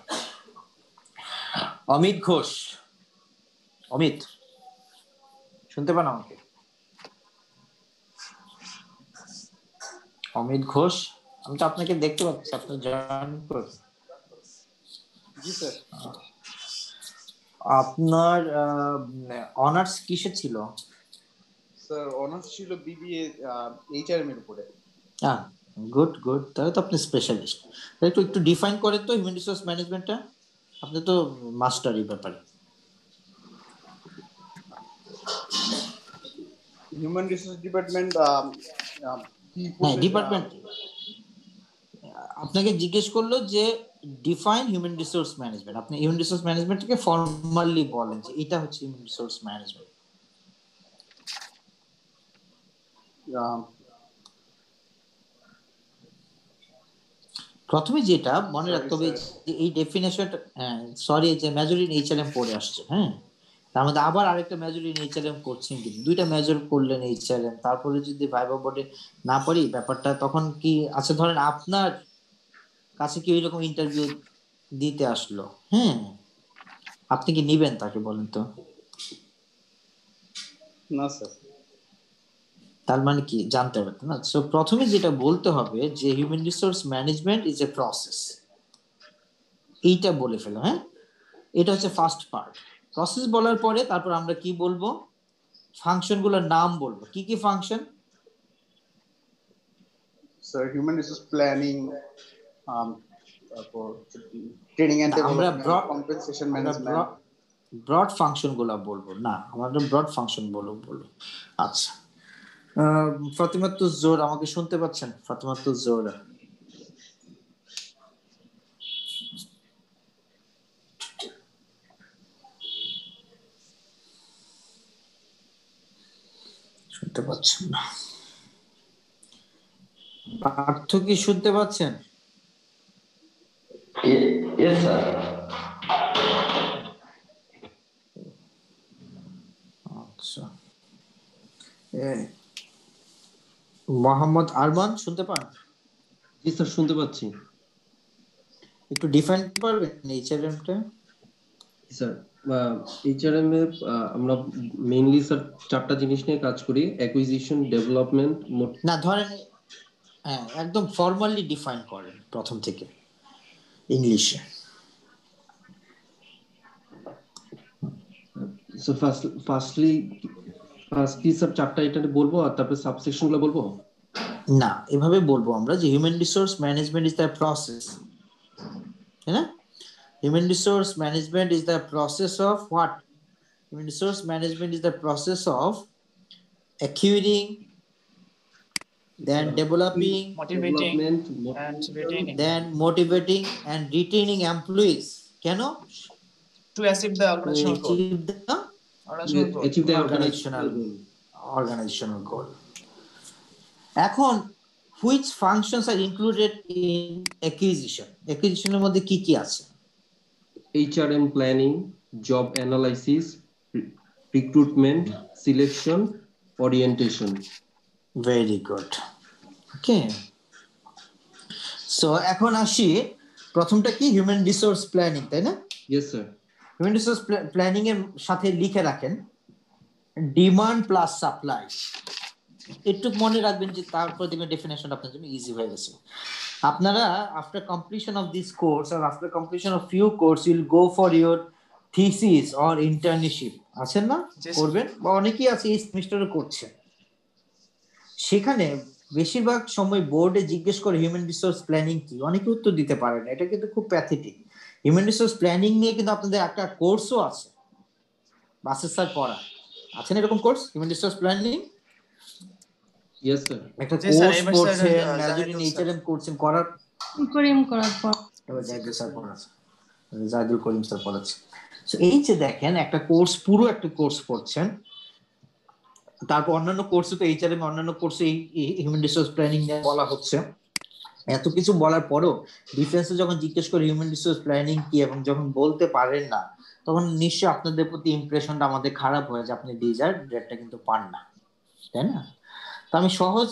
S3: অমিত ঘোষ। অমিত, শুনতে পান আমাকে? অমিত ঘোষ, আমি তো আপনাকে দেখতে পাচ্ছি, আপনি জয়েন করেছেন।
S5: জি স্যার।
S3: আপনার অনার্স কিসে ছিল?
S5: স্যার অনার্স ছিল বিবিএ এইচআরএম এর উপরে।
S3: গুড গুড, তাহলে তো আপনি স্পেশালিস্ট। একটু একটু ডিফাইন করেন তো হিউম্যান রিসোর্স ম্যানেজমেন্টটা, আপনি তো মাস্টার এই ব্যাপারে।
S5: হিউম্যান রিসোর্স ডিপার্টমেন্ট কি
S3: হ্যাঁ,
S5: বলতে
S3: ডিপার্টমেন্ট আপনাকে জিজ্ঞেস করলো যে ডিফাইন হিউম্যান রিসোর্স ম্যানেজমেন্ট, আপনি হিউম্যান রিসোর্স ম্যানেজমেন্টকে ফর্মালি বলেন যে এটা হচ্ছে হিউম্যান রিসোর্স ম্যানেজমেন্ট। প্রথমে যেটা মনে রাখতে হবে যে এই ডেফিনেশনটা, সরি যে মেজর ইন এইচআরএম পড়ে আসছে, হ্যাঁ তার মধ্যে আবার আরেকটা মেজর ইন এইচআরএম করছেন, কিন্তু দুইটা মেজর করলেন এইচআরএম, তারপরে যদি ভাইবা বোর্ডে না পারি ব্যাপারটা তখন কি আছে, ধরেন আপনার কাছে কি ওইরকম ইন্টারভিউ দিতে আসলো, হ্যাঁ আপনি কি নিবেন তাকে, বলেন তো?
S5: না স্যার।
S3: তার মানে কি জানতে হবে না। সো প্রথমে যেটা বলতে হবে যে human resource management is a process, এইটা বলে ফেলো। হ্যাঁ, এটা হচ্ছে ফার্স্ট পার্ট। প্রসেস বলার পরে তারপর আমরা কি বলবো, ফাংশনগুলোর নাম বলবো। কি কি function?
S5: Sir human resource planning, তারপর ট্রেনিং এন্ড
S3: আমরা
S5: development, compensation management.
S3: Broad function গুলা বলবো না, আমাদের ব্রড ফাংশন বলবো। আচ্ছা, ফাতিমা তো জোর, আমাকে শুনতে পাচ্ছেন? ফাতিমা তো জোর, শুনতে পাচ্ছেন না? পার্থ কি শুনতে পাচ্ছেন?
S6: Yes, sir.
S3: আচ্ছা, মোহাম্মদ আরমান শুনতে পান?
S6: জি স্যার, শুনতে পাচ্ছি।
S3: একটু ডিফাইন পারবেন এইচআরএম টা?
S6: স্যার এইচআরএম এ আমরা মেইনলি স্যার চারটা জিনিস নিয়ে কাজ করি: অ্যাকুইজিশন, ডেভেলপমেন্ট।
S3: না ধরেন, হ্যাঁ একদম ফর্মালি ডিফাইন করেন প্রথম থেকে ইংলিশে।
S6: সো ফার্স্টলি স্যার চারটা এটা বলবো আর তারপরে সাবসেকশনগুলো বলবো।
S3: না, এভাবে বলবো আমরা যে human resource management is the process, তাই না? Human resource management is the process of what? Human resource management is the process of acquiring, then developing,
S1: motivating
S6: development,
S1: and retaining
S3: then motivating and retaining employees. কেন?
S1: to achieve the
S3: To
S1: organizational goal.
S3: achieve the
S1: Organizational goal.
S6: Achieve the
S3: organizational goal. এখন which functions are included in acquisition? Acquisition এর মধ্যে কি কি আছে?
S6: HRM planning, job analysis, recruitment, selection, orientation.
S3: Very good, okay. So এখন আসি, প্রথমটা কি? হিউম্যান রিসোর্স প্ল্যানিং, তাই না?
S6: Yes sir.
S3: Human resource planning এর সাথে লিখে রাখেন ডিমান্ড প্লাস সাপ্লাই। একটু মনে রাখবেন যে তারপর দেখবেন ডেফিনেশন আপনার জন্য ইজি হয়ে গেছে। আপনারা after completion of this course আর after completion of few course you'll go for your thesis or internship, আছেন না? করবেন, বা অনেকেই আছে এই সেমিস্টারে করছে। সেখানে বেশিরভাগ সময় বোর্ডে জিজ্ঞেস করে হিউম্যান রিসোর্স প্ল্যানিং কি, অনেকে উত্তর দিতে পারে না। এটা কিন্তু খুব প্যাথেটিক। হিউম্যান রিসোর্স প্ল্যানিং নিয়ে কিন্তু আপনাদের একটা কোর্সও আছে, বাসের স্যার পড়া। আছেন এরকম course human resource planning?
S6: Yes sir.
S3: একটা কোর্স করছেন, মেজর ইন এইচআরএম করছেন, করার
S7: করিম করার পর
S3: জাহিদুল স্যার পড়াচ্ছে, জাহিদুল করিম স্যার পড়াচ্ছে। সো এই যে দেখেন একটা কোর্স, পুরো একটা কোর্স পড়ছেন, তারপর অন্যান্য কোর্সে তো এইচআরএম, অন্যান্য কোর্সে হিউম্যান রিসোর্স প্ল্যানিং নিয়ে বলা হচ্ছে। এত কিছু বলার পরও ডিফেন্সে যখন জিজ্ঞেস করে হিউম্যান রিসোর্স প্ল্যানিং কি, এবং যখন বলতে পারেন না, তখন নিশ্চয়ই আপনাদের প্রতি ইমপ্রেশনটা আমাদের খারাপ হয়ে যায়, আপনি ডিজার্ভ গ্রেডটা কিন্তু পান না, তাই না? তো আমি সহজ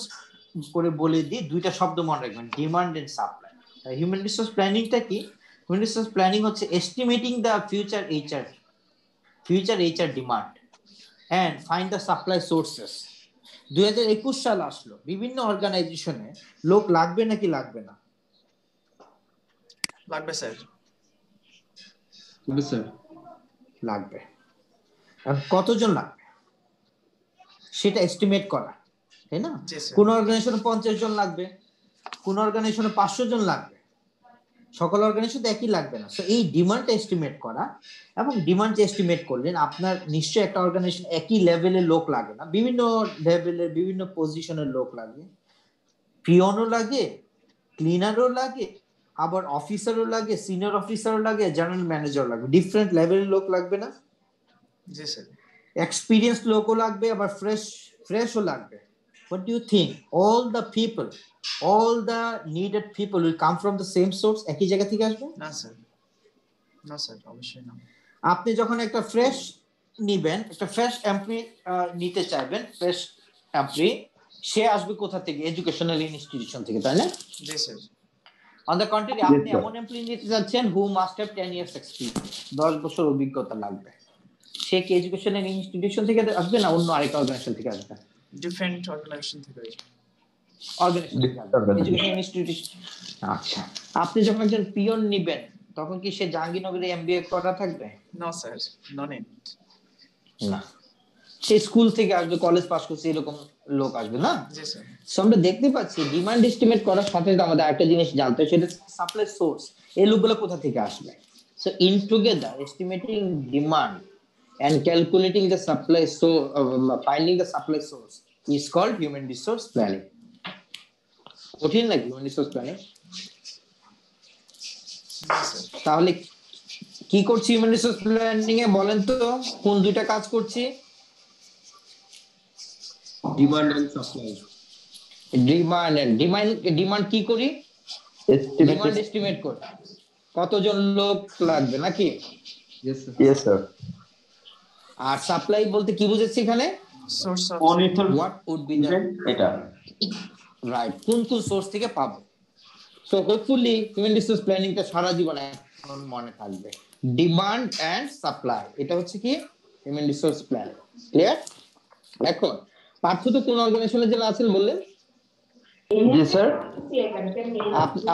S3: করে বলে দিই, দুইটা শব্দ মনে রাখবেন, demand and supply. Human resource প্ল্যানিংটা কি? হিউম্যান রিসোর্স প্ল্যানিং হচ্ছে estimating the future HR demand and find the supply sources. 2021 সাল আসলো, বিভিন্ন অর্গানাইজেশনে লোক লাগবে নাকি লাগবে না?
S1: লাগবে স্যার।
S6: স্যার
S3: লাগবে। আর কতজন লাগবে? সেটা এস্টিমেট করা, তাই না?
S1: জি স্যার।
S3: কোন অর্গানাইজেশনে 50 জন লাগবে, কোন অর্গানাইজেশনে 500 জন লাগবে, সকল অর্গানাইজেশনে একই লাগবে না। সো এই ডিমান্ডটা এস্টিমেট করা, এবং ডিমান্ড এস্টিমেট করলেন আপনার নিশ্চয়ই একটা অর্গানাইজেশন একই লেভেলের লোক লাগে না, বিভিন্ন লেভেলের বিভিন্ন পজিশনের লোক লাগে, পিয়নও লাগে, ক্লিনারও লাগে, আবার অফিসারও লাগে, সিনিয়র অফিসারও লাগে, জেনারেল ম্যানেজারও লাগে, ডিফারেন্ট লেভেলের লোক লাগবে না?
S1: জি স্যার।
S3: এক্সপিরিয়েন্স লোকও লাগবে, আবার ফ্রেশও লাগবে। What do you think? All the people, all the needed people will come from the same source? একই জায়গা থেকে আসবে?
S1: না স্যার, না স্যার, অবশ্যই না।
S3: আপনি যখন একটা ফ্রেশ নিবেন, একটা ফ্রেশ এমপ্লয়ি নিতে চাইবেন, ফ্রেশ এমপ্লয়ি, সে আসবে কোথা থেকে? এডুকেশনাল ইনস্টিটিউশন থেকে, তাই না?
S1: জি স্যার।
S3: অন দ্য কন্ট্রারি, আপনি এমন এমপ্লয়ি নিতে যাচ্ছেন হু মাস্ট হ্যাভ 10 ইয়ার্স এক্সপেরিয়েন্স, 10 বছর অভিজ্ঞতা লাগবে। সে কি এডুকেশনাল ইনস্টিটিউশন থেকে আসবে না অন্য আরেকটা অর্গানাইজেশন থেকে আসবে?
S1: ডিফারেন্ট অর্গানাইজেশন থেকে আসবে।
S3: অর্গানাইজেশন থেকে আসবে, এডুকেশনাল ইনস্টিটিউশন। আচ্ছা, আপনি যখন একজন পিয়ন নিবেন তখন কি সে জাহাঙ্গীরনগরে এমবিএ করা থাকবে?
S1: No sir, no need.
S3: না, সে স্কুল থেকে আসবে, কলেজ পাস করছে, এরকম লোক আসবে না?
S1: জি স্যার।
S3: সো আমরা দেখতে পাচ্ছি ডিমান্ড এস্টিমেট করার সাথে সাথে আমাদের একটা জিনিস জানতে হবে, সেটা সাপ্লাই সোর্স। এই লোকগুলো কোথা থেকে আসবে? So in together estimating demand and calculating the supply, so finding the supply source is called human resource planning. কঠিন নাকি human resource planning? তাহলে কি করছি human resource planning এ বলেন তো? কোন দুইটা কাজ করছি?
S6: Demand and supply.
S3: ডিমান্ড কি করি? ডিমান্ড এস্টিমেট করি, কতজন লোক লাগবে নাকি?
S6: Yes sir.
S7: Yes sir.
S3: আর সাপ্লাই বলতে কি বুঝেছি এখানে?
S1: Source of
S3: what would be the,
S7: এটা
S3: রাইট, কোন কোন সোর্স থেকে পাবো। সো হোপফুলি হিউম্যান রিসোর্স প্ল্যানিংটা সারা জীবন এখন মনে থাকবে। ডিমান্ড এন্ড সাপ্লাই, এটা হচ্ছে কি হিউম্যান রিসোর্স প্ল্যানিং। ক্লিয়ার? এখন পার্থ তো কোন অর্গানাইজেশনের জন্য আছেন বললেন?
S7: জি স্যার।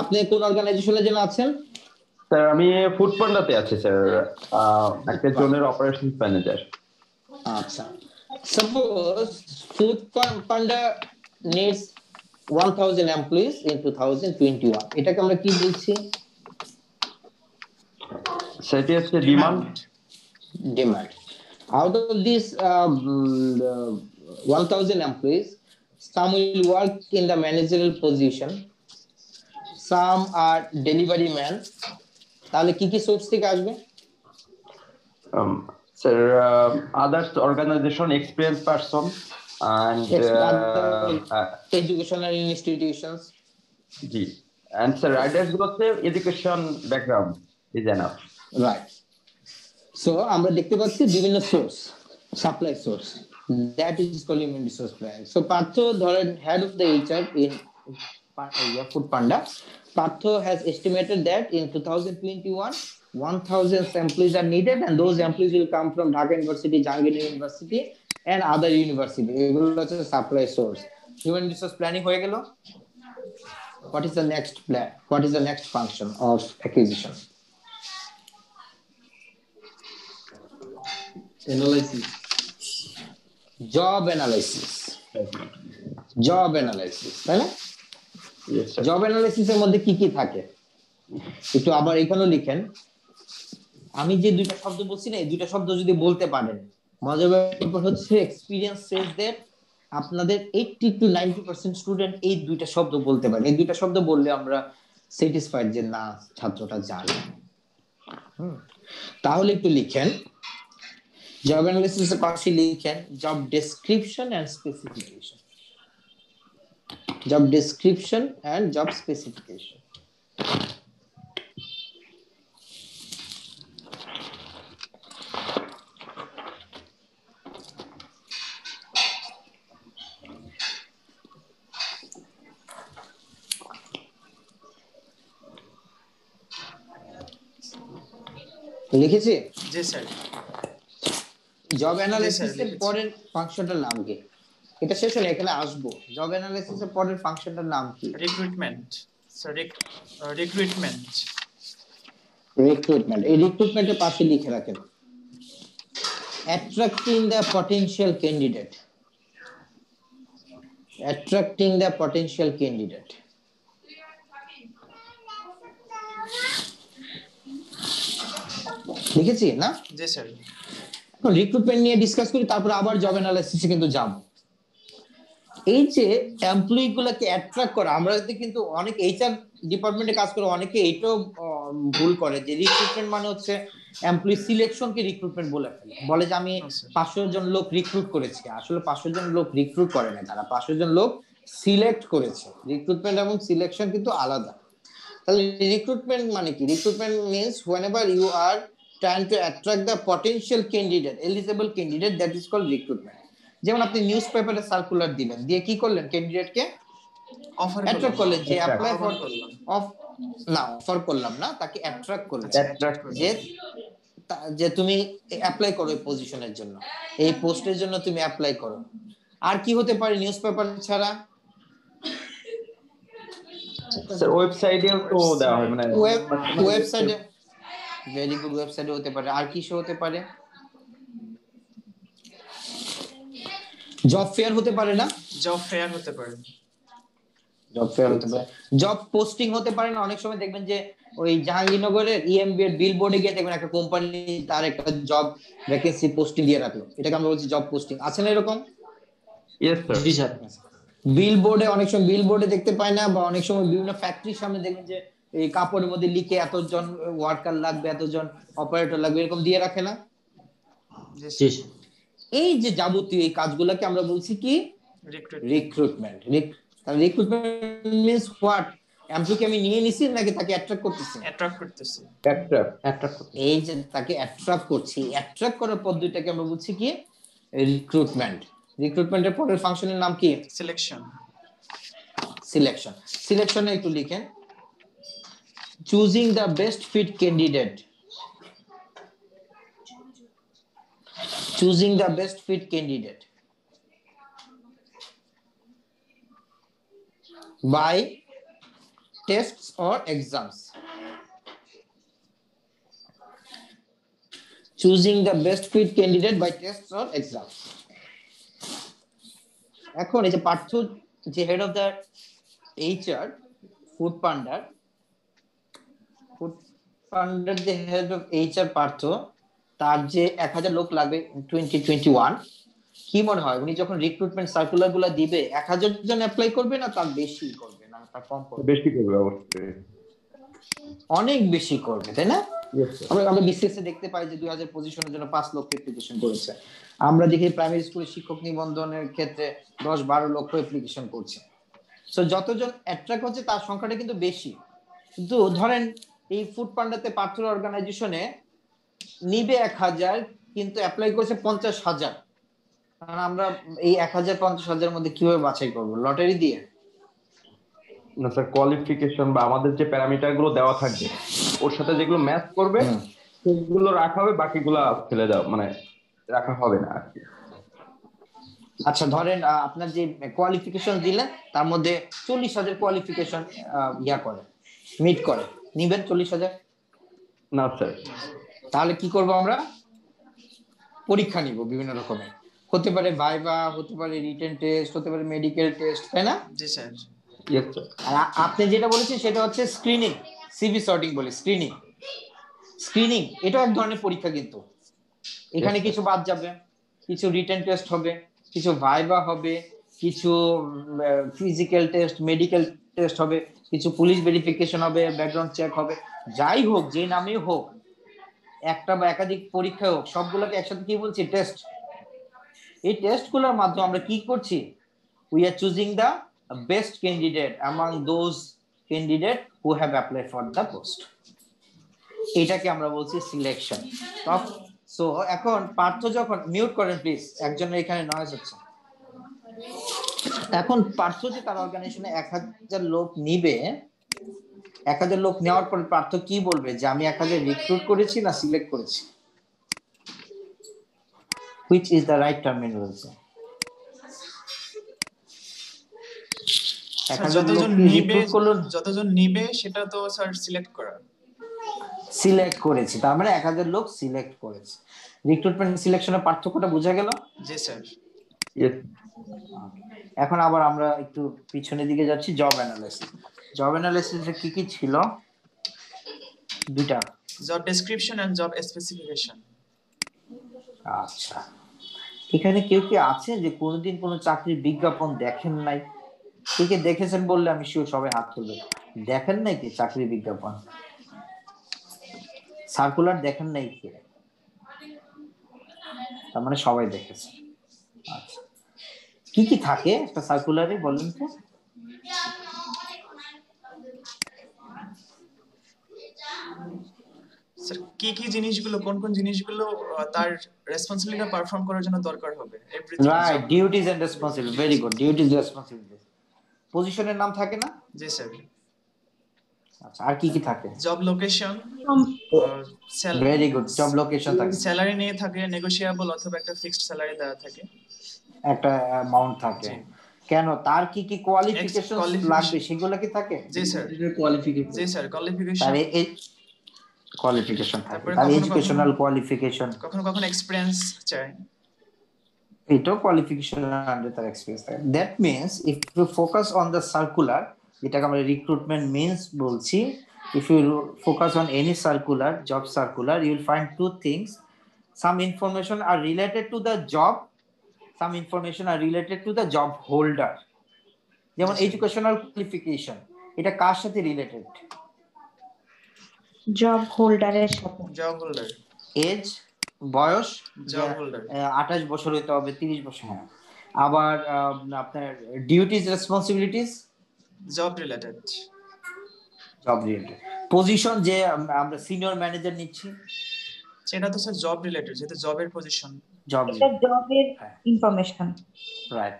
S3: আপনি কোন অর্গানাইজেশনের জন্য আছেন?
S7: স্যার আমি ফুড পান্ডাতে আছি স্যার, একটা জোনের অপারেশনস ম্যানেজার।
S3: আচ্ছা, suppose food panda needs 1000 employees in 2021, এটাকে আমরা কি বলছি?
S7: সেটি হচ্ছে demand.
S3: Out of these 1000 employees, some will work in the managerial position, some are delivery men. তাহলে কি কি সোর্স থেকে আসবে?
S7: Sir others organisation experience person and
S3: educational institutions.
S7: জি, and sir riders গুলোতে education background is enough.
S3: Right. So আমরা দেখতে পাচ্ছি বিভিন্ন source, supply source, that is called human resource planning. So Partha ধরেন head of the HR in food panda, Partha has estimated that in 2021 1000 employees are needed, and those employees will come from Dhaka University, Jahangir University and other university. এগুলো হচ্ছে supply source. Human resource planning হয়ে গেল। What is the next plan? What is the next function of acquisition?
S6: Analysis.
S3: Job analysis. Job analysis, তাই না?
S7: Yes sir.
S3: Job অ্যানালাইসিসের মধ্যে কি কি থাকে একটু আবার এখানেও লিখেন। আমি যে দুইটা শব্দ বলছি না, এই দুইটা শব্দ যদি বলতে পারেন, মজার ব্যাপার হচ্ছে এক্সপেরিয়েন্স সেজ দ্যাট আপনাদের 80 to 90% স্টুডেন্ট এই দুইটা শব্দ বলতে পারে। এই দুইটা শব্দ বললে আমরা স্যাটিসফাইড যে না ছাত্রটা জানে। তাহলে একটু লিখেন, জব অ্যানালাইসিসের পাশে লিখেন job description and specification. Job description and job specification. লিখেছি?
S1: জি স্যার।
S3: জব অ্যানালাইসিসের পরের ফাংশনটার নাম কি? এটা শেষ হলে এখানে আসবো। জব অ্যানালাইসিসের পরের ফাংশনটার নাম কি?
S1: Recruitment sir. রিক্রুটমেন্ট।
S3: এই রিক্রুটমেন্টের পাশে লিখে রাখেন attracting the potential candidate. attracting the potential candidate. লিখেছি না?
S1: জি স্যার।
S3: এখন রিক্রুটমেন্ট নিয়ে ডিসকাস করি, তারপর আবার জব অ্যানালাইসিসে কিন্তু যাব। এই যে এমপ্লয়ি গুলাকে অ্যাট্রাক্ট করা, আমরা কিন্তু অনেক এইচআর ডিপার্টমেন্টে কাজ করে অনেকে এইটাও ভুল করে যে রিক্রুটমেন্ট মানে হচ্ছে এমপ্লয়ি সিলেকশনকে রিক্রুটমেন্ট বলে ফেলে, বলে যে আমি 500 জন লোক রিক্রুট করেছি। আসলে 500 জন লোক রিক্রুট করে না, তারা 500 জন লোক সিলেক্ট করেছে। রিক্রুটমেন্ট এবং সিলেকশন কিন্তু আলাদা। তাহলে রিক্রুটমেন্ট মানে কি? Recruitment means whenever you are trying to attract the potential candidate, eligible candidate, that is called recruitment. যেমন আপনি নিউজ পেপারে সার্কুলার দিলেন, দিয়ে কি করলেন? ক্যান্ডিডেটকে
S1: অফার
S3: অ্যাট্রাক্ট করলেন যে অ্যাপ্লাই ফর
S1: করলাম।
S3: অফার করলাম না, তাকে অ্যাট্রাক্ট করলেন
S1: যে
S3: যে তুমি অ্যাপ্লাই করো এই পজিশনের জন্য, এই পোস্টের জন্য তুমি অ্যাপ্লাই করো। আর কি হতে পারে নিউজ পেপার ছাড়া?
S7: স্যার ওয়েবসাইটেও তো দেওয়া হয়, মানে
S3: ওয়েবসাইটে, ভেরি গুড, ওয়েবসাইটে হতে পারে। আর কি হতে পারে? জব ফেয়ার হতে পারে না?
S1: জব ফেয়ার হতে পারে,
S3: জব ফেয়ার হতে পারে, জব পোস্টিং হতে পারে না? অনেক সময় দেখবেন যে ওই জাহাঙ্গীরনগরের ইএমবি এর বিলবোর্ডে গিয়ে দেখবেন একটা কোম্পানি তার একটা জব ভ্যাকেন্সি পোস্টিং দিয়ে রাখলো, এটাকে আমরা বলছি জব পোস্টিং। আছে না এরকম?
S7: Yes sir.
S3: জি স্যার। বিলবোর্ডে অনেক সময় বিলবোর্ডে দেখতে পায় না, বা অনেক সময় বিভিন্ন ফ্যাক্টরির সামনে দেখবেন যে এই কাপড়ের মধ্যে লিখে এতজন ওয়ার্কার লাগবে, এতজন অপারেটর লাগবে, এরকম দিয়ে রাখে না? এই যে যাবতীয় এই কাজগুলোকে আমরা বলছি কি? রিক্রুটমেন্ট। Recruitment means what? এমপ্লয়িকে আমি নিয়ে নিছি নাকি তাকে অ্যাট্রাক্ট করতেছি?
S1: অ্যাট্রাক্ট করতেছি।
S3: এই যে তাকে অ্যাট্রাক্ট করছি, অ্যাট্রাক্ট করার পদ্ধতিটাকে আমরা বলছি কি? রিক্রুটমেন্ট। রিক্রুটমেন্টের পরের ফাংশনের নাম কি?
S1: সিলেকশন।
S3: সিলেকশন। সিলেকশনে একটু লিখেন, choosing the best fit candidate. Choosing the best fit candidate by tests or exams. Choosing the best fit candidate by tests or exams. এখন এই যে পার্থ, যে head of the HR food পান্ডার যে হেড অফ এইচআর পার্থ, তার যে 1000 লোক লাগবে 2021, কি মনে হয় উনি যখন রিক্রুটমেন্ট সার্কুলার গুলা দিবে 1000 জন অ্যাপ্লাই করবে না তার বেশি করবে, না তার কম করবে?
S7: বেশি করবে অবশ্যই,
S3: অনেক বেশি করবে, তাই না? আমরা বিসিএসে দেখতে পাই যে 2000 পজিশনের জন্য 5 লক্ষ অ্যাপ্লিকেশন করেছে। আমরা দেখি প্রাইমারি স্কুলের শিক্ষক নিবন্ধনের ক্ষেত্রে 10-12 লক্ষ অ্যাপ্লিকেশন করছে। সো যতজন অ্যাট্রাক্ট হচ্ছে তার সংখ্যাটা কিন্তু বেশি। কিন্তু ধরেন এই ফুড পান্ডাতে পার্থর অর্গানাইজেশনে নিবে 1000, কিন্তু অ্যাপ্লাই করেছে 50,000। আমরা এই 1000-50,000 মধ্যে কিভাবে বাছাই করব? লটারি দিয়ে?
S7: না স্যার, কোয়ালিফিকেশন বা আমাদের যে প্যারামিটার গুলো দেওয়া থাকবে ওর সাথে যেগুলো ম্যাচ করবে সেগুলো রাখা হবে, বাকিগুলো ফেলে দাও, মানে রাখা হবে না আর কি।
S3: আচ্ছা ধরেন আপনার যে কোয়ালিফিকেশন দিলেন তার মধ্যে 40,000 কোয়ালিফিকেশন করে, মিট করে, নিবেন 40,000?
S7: না স্যার।
S3: তাহলে কি করব আমরা? পরীক্ষা নিব বিভিন্ন রকমের, হতে পারে ভাইভা, হতে পারে রিটেন টেস্ট, হতে পারে মেডিকেল টেস্ট, তাই না?
S1: জি স্যার।
S7: Yes sir.
S3: আর আপনি যেটা বলেছেন সেটা হচ্ছে স্ক্রিনিং, সিভি সর্টিং বলে স্ক্রিনিং। স্ক্রিনিং এটা এক ধরনের পরীক্ষা, কিন্তু এখানে কিছু বাদ যাবে, কিছু রিটেন টেস্ট হবে, কিছু ভাইভা হবে, কিছু ফিজিক্যাল টেস্ট, মেডিকেল টেস্ট হবে, কিছু পুলিশ ভেরিফিকেশন হবে, ব্যাকগ্রাউন্ড চেক হবে। যাই হোক, যে নামে হোক, একটা বা একাধিক পরীক্ষা হোক, সবগুলোকে একসাথে কি বলছি? টেস্ট। এই টেস্টগুলোর মাধ্যমে আমরা কি করছি? We are choosing the best candidate among those candidate who have applied for the post. এটাকে আমরা বলছি সিলেকশন। সো এখন পার্থ যখন, মিউট করেন প্লিজ, একজনের এখানে নয়েজ হচ্ছে। এখন পার্থ যে তার অর্গানাইজেশনে 1000 লোক নিবে, 1000 লোক নেওয়ার পর পার্থ কি বলবে যে আমি 1000 রিক্রুট করেছি না সিলেক্ট করেছি? which is the right terminology?
S1: যতজন নিবে সেটা তো স্যার সিলেক্ট করা।
S3: সিলেক্ট করেছি, তার মানে 1000 লোক সিলেক্ট করেছে। রিক্রুটমেন্ট সিলেকশনের পার্থক্যটা বোঝা গেল?
S1: জি স্যার।
S7: ইয়েস
S3: এখন আবার আমরা একটু পিছনের দিকে যাচ্ছি, জব অ্যানালাইসিস। জব অ্যানালাইসিসে কি কি ছিল? দুইটা।
S1: Job description and job specification.
S3: আচ্ছা, এখানে কেউ কি আছে যে কোনোদিন কোনো চাকরির বিজ্ঞাপন দেখেন নাই? কে কে দেখেছেন বললে আমি শিওর সবাই হাত তুলবে। দেখেন নাই কি চাকরির বিজ্ঞাপন? সার্কুলার দেখেন নাই কি? তার মানে সবাই দেখেছে। আচ্ছা, কি কি থাকে একটা সার্কুলারে বলেন তো?
S1: স্যার কি কি জিনিসগুলো, কোন কোন জিনিসগুলো তার রেসপন্সিবিলিটি পারফর্ম করার জন্য দরকার হবে? Everything.
S3: Right, duties and responsibility. Very good, duties responsibility. পজিশনের নাম থাকে না?
S1: জি স্যার।
S3: আচ্ছা, আর কি কি থাকে?
S1: Job location.
S3: Very good, job location থাকে।
S1: স্যালারি নিয়ে থাকে, নেগোশিয়েবল অথবা একটা ফিক্সড স্যালারি দেওয়া থাকে,
S3: একটা অ্যামাউন্ট থাকে। কেন, তার কি কি কোয়ালিফিকেশন লাগবে সেগুলো কি থাকে?
S1: জি স্যার।
S6: কোয়ালিফিকেশন।
S1: জি স্যার, কোয়ালিফিকেশন।
S3: তার এই কোয়ালিফিকেশন থাকে, তার এডুকেশনাল কোয়ালিফিকেশন,
S1: কখনো কখনো এক্সপেরিয়েন্স চাই,
S3: এটাও কোয়ালিফিকেশন আন্ডার তার এক্সপেরিয়েন্স থাকে। That means if you focus on the circular, যেটাকে আমরা রিক্রুটমেন্ট মিন্স বলছি, if you focus on any circular, job circular, you will find two things. Some information are related to the job, some information are related to the job holder. যেমন educational qualification, এটা কার সাথে related?
S4: Job হোল্ডারের সাথে।
S1: Job holder.
S3: Age, বয়স,
S1: job holder
S3: 28 বছর হইতে হবে, 30 বছর। হ্যাঁ, আবার আপনার duties responsibilities,
S1: job related.
S3: Job related. Position, যে আমরা সিনিয়র ম্যানেজার নিচ্ছি,
S1: সেটা তো স্যার জব রিলেটেড, যেটা জবের পজিশন।
S3: জব,
S4: এটা জবের ইনফরমেশন।
S3: রাইট।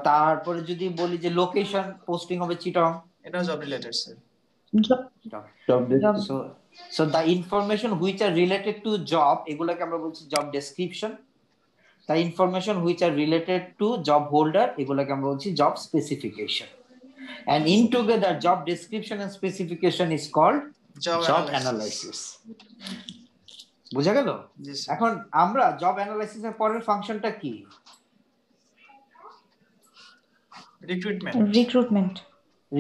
S3: তারপরে যদি বলি যে লোকেশন, পোস্টিং হবে চিটং,
S1: এটাও job related sir.
S3: So the information which are related to job, এগুলোকে আমরা বলছি job description. The information which are related to job holder, এগুলোকে আমরা বলছি job specification. And in together job description and specification is called job analysis. বুঝা গেল? এখন আমরা জব অ্যানালাইসিসের পরের ফাংশনটা কি?
S1: রিক্রুটমেন্ট।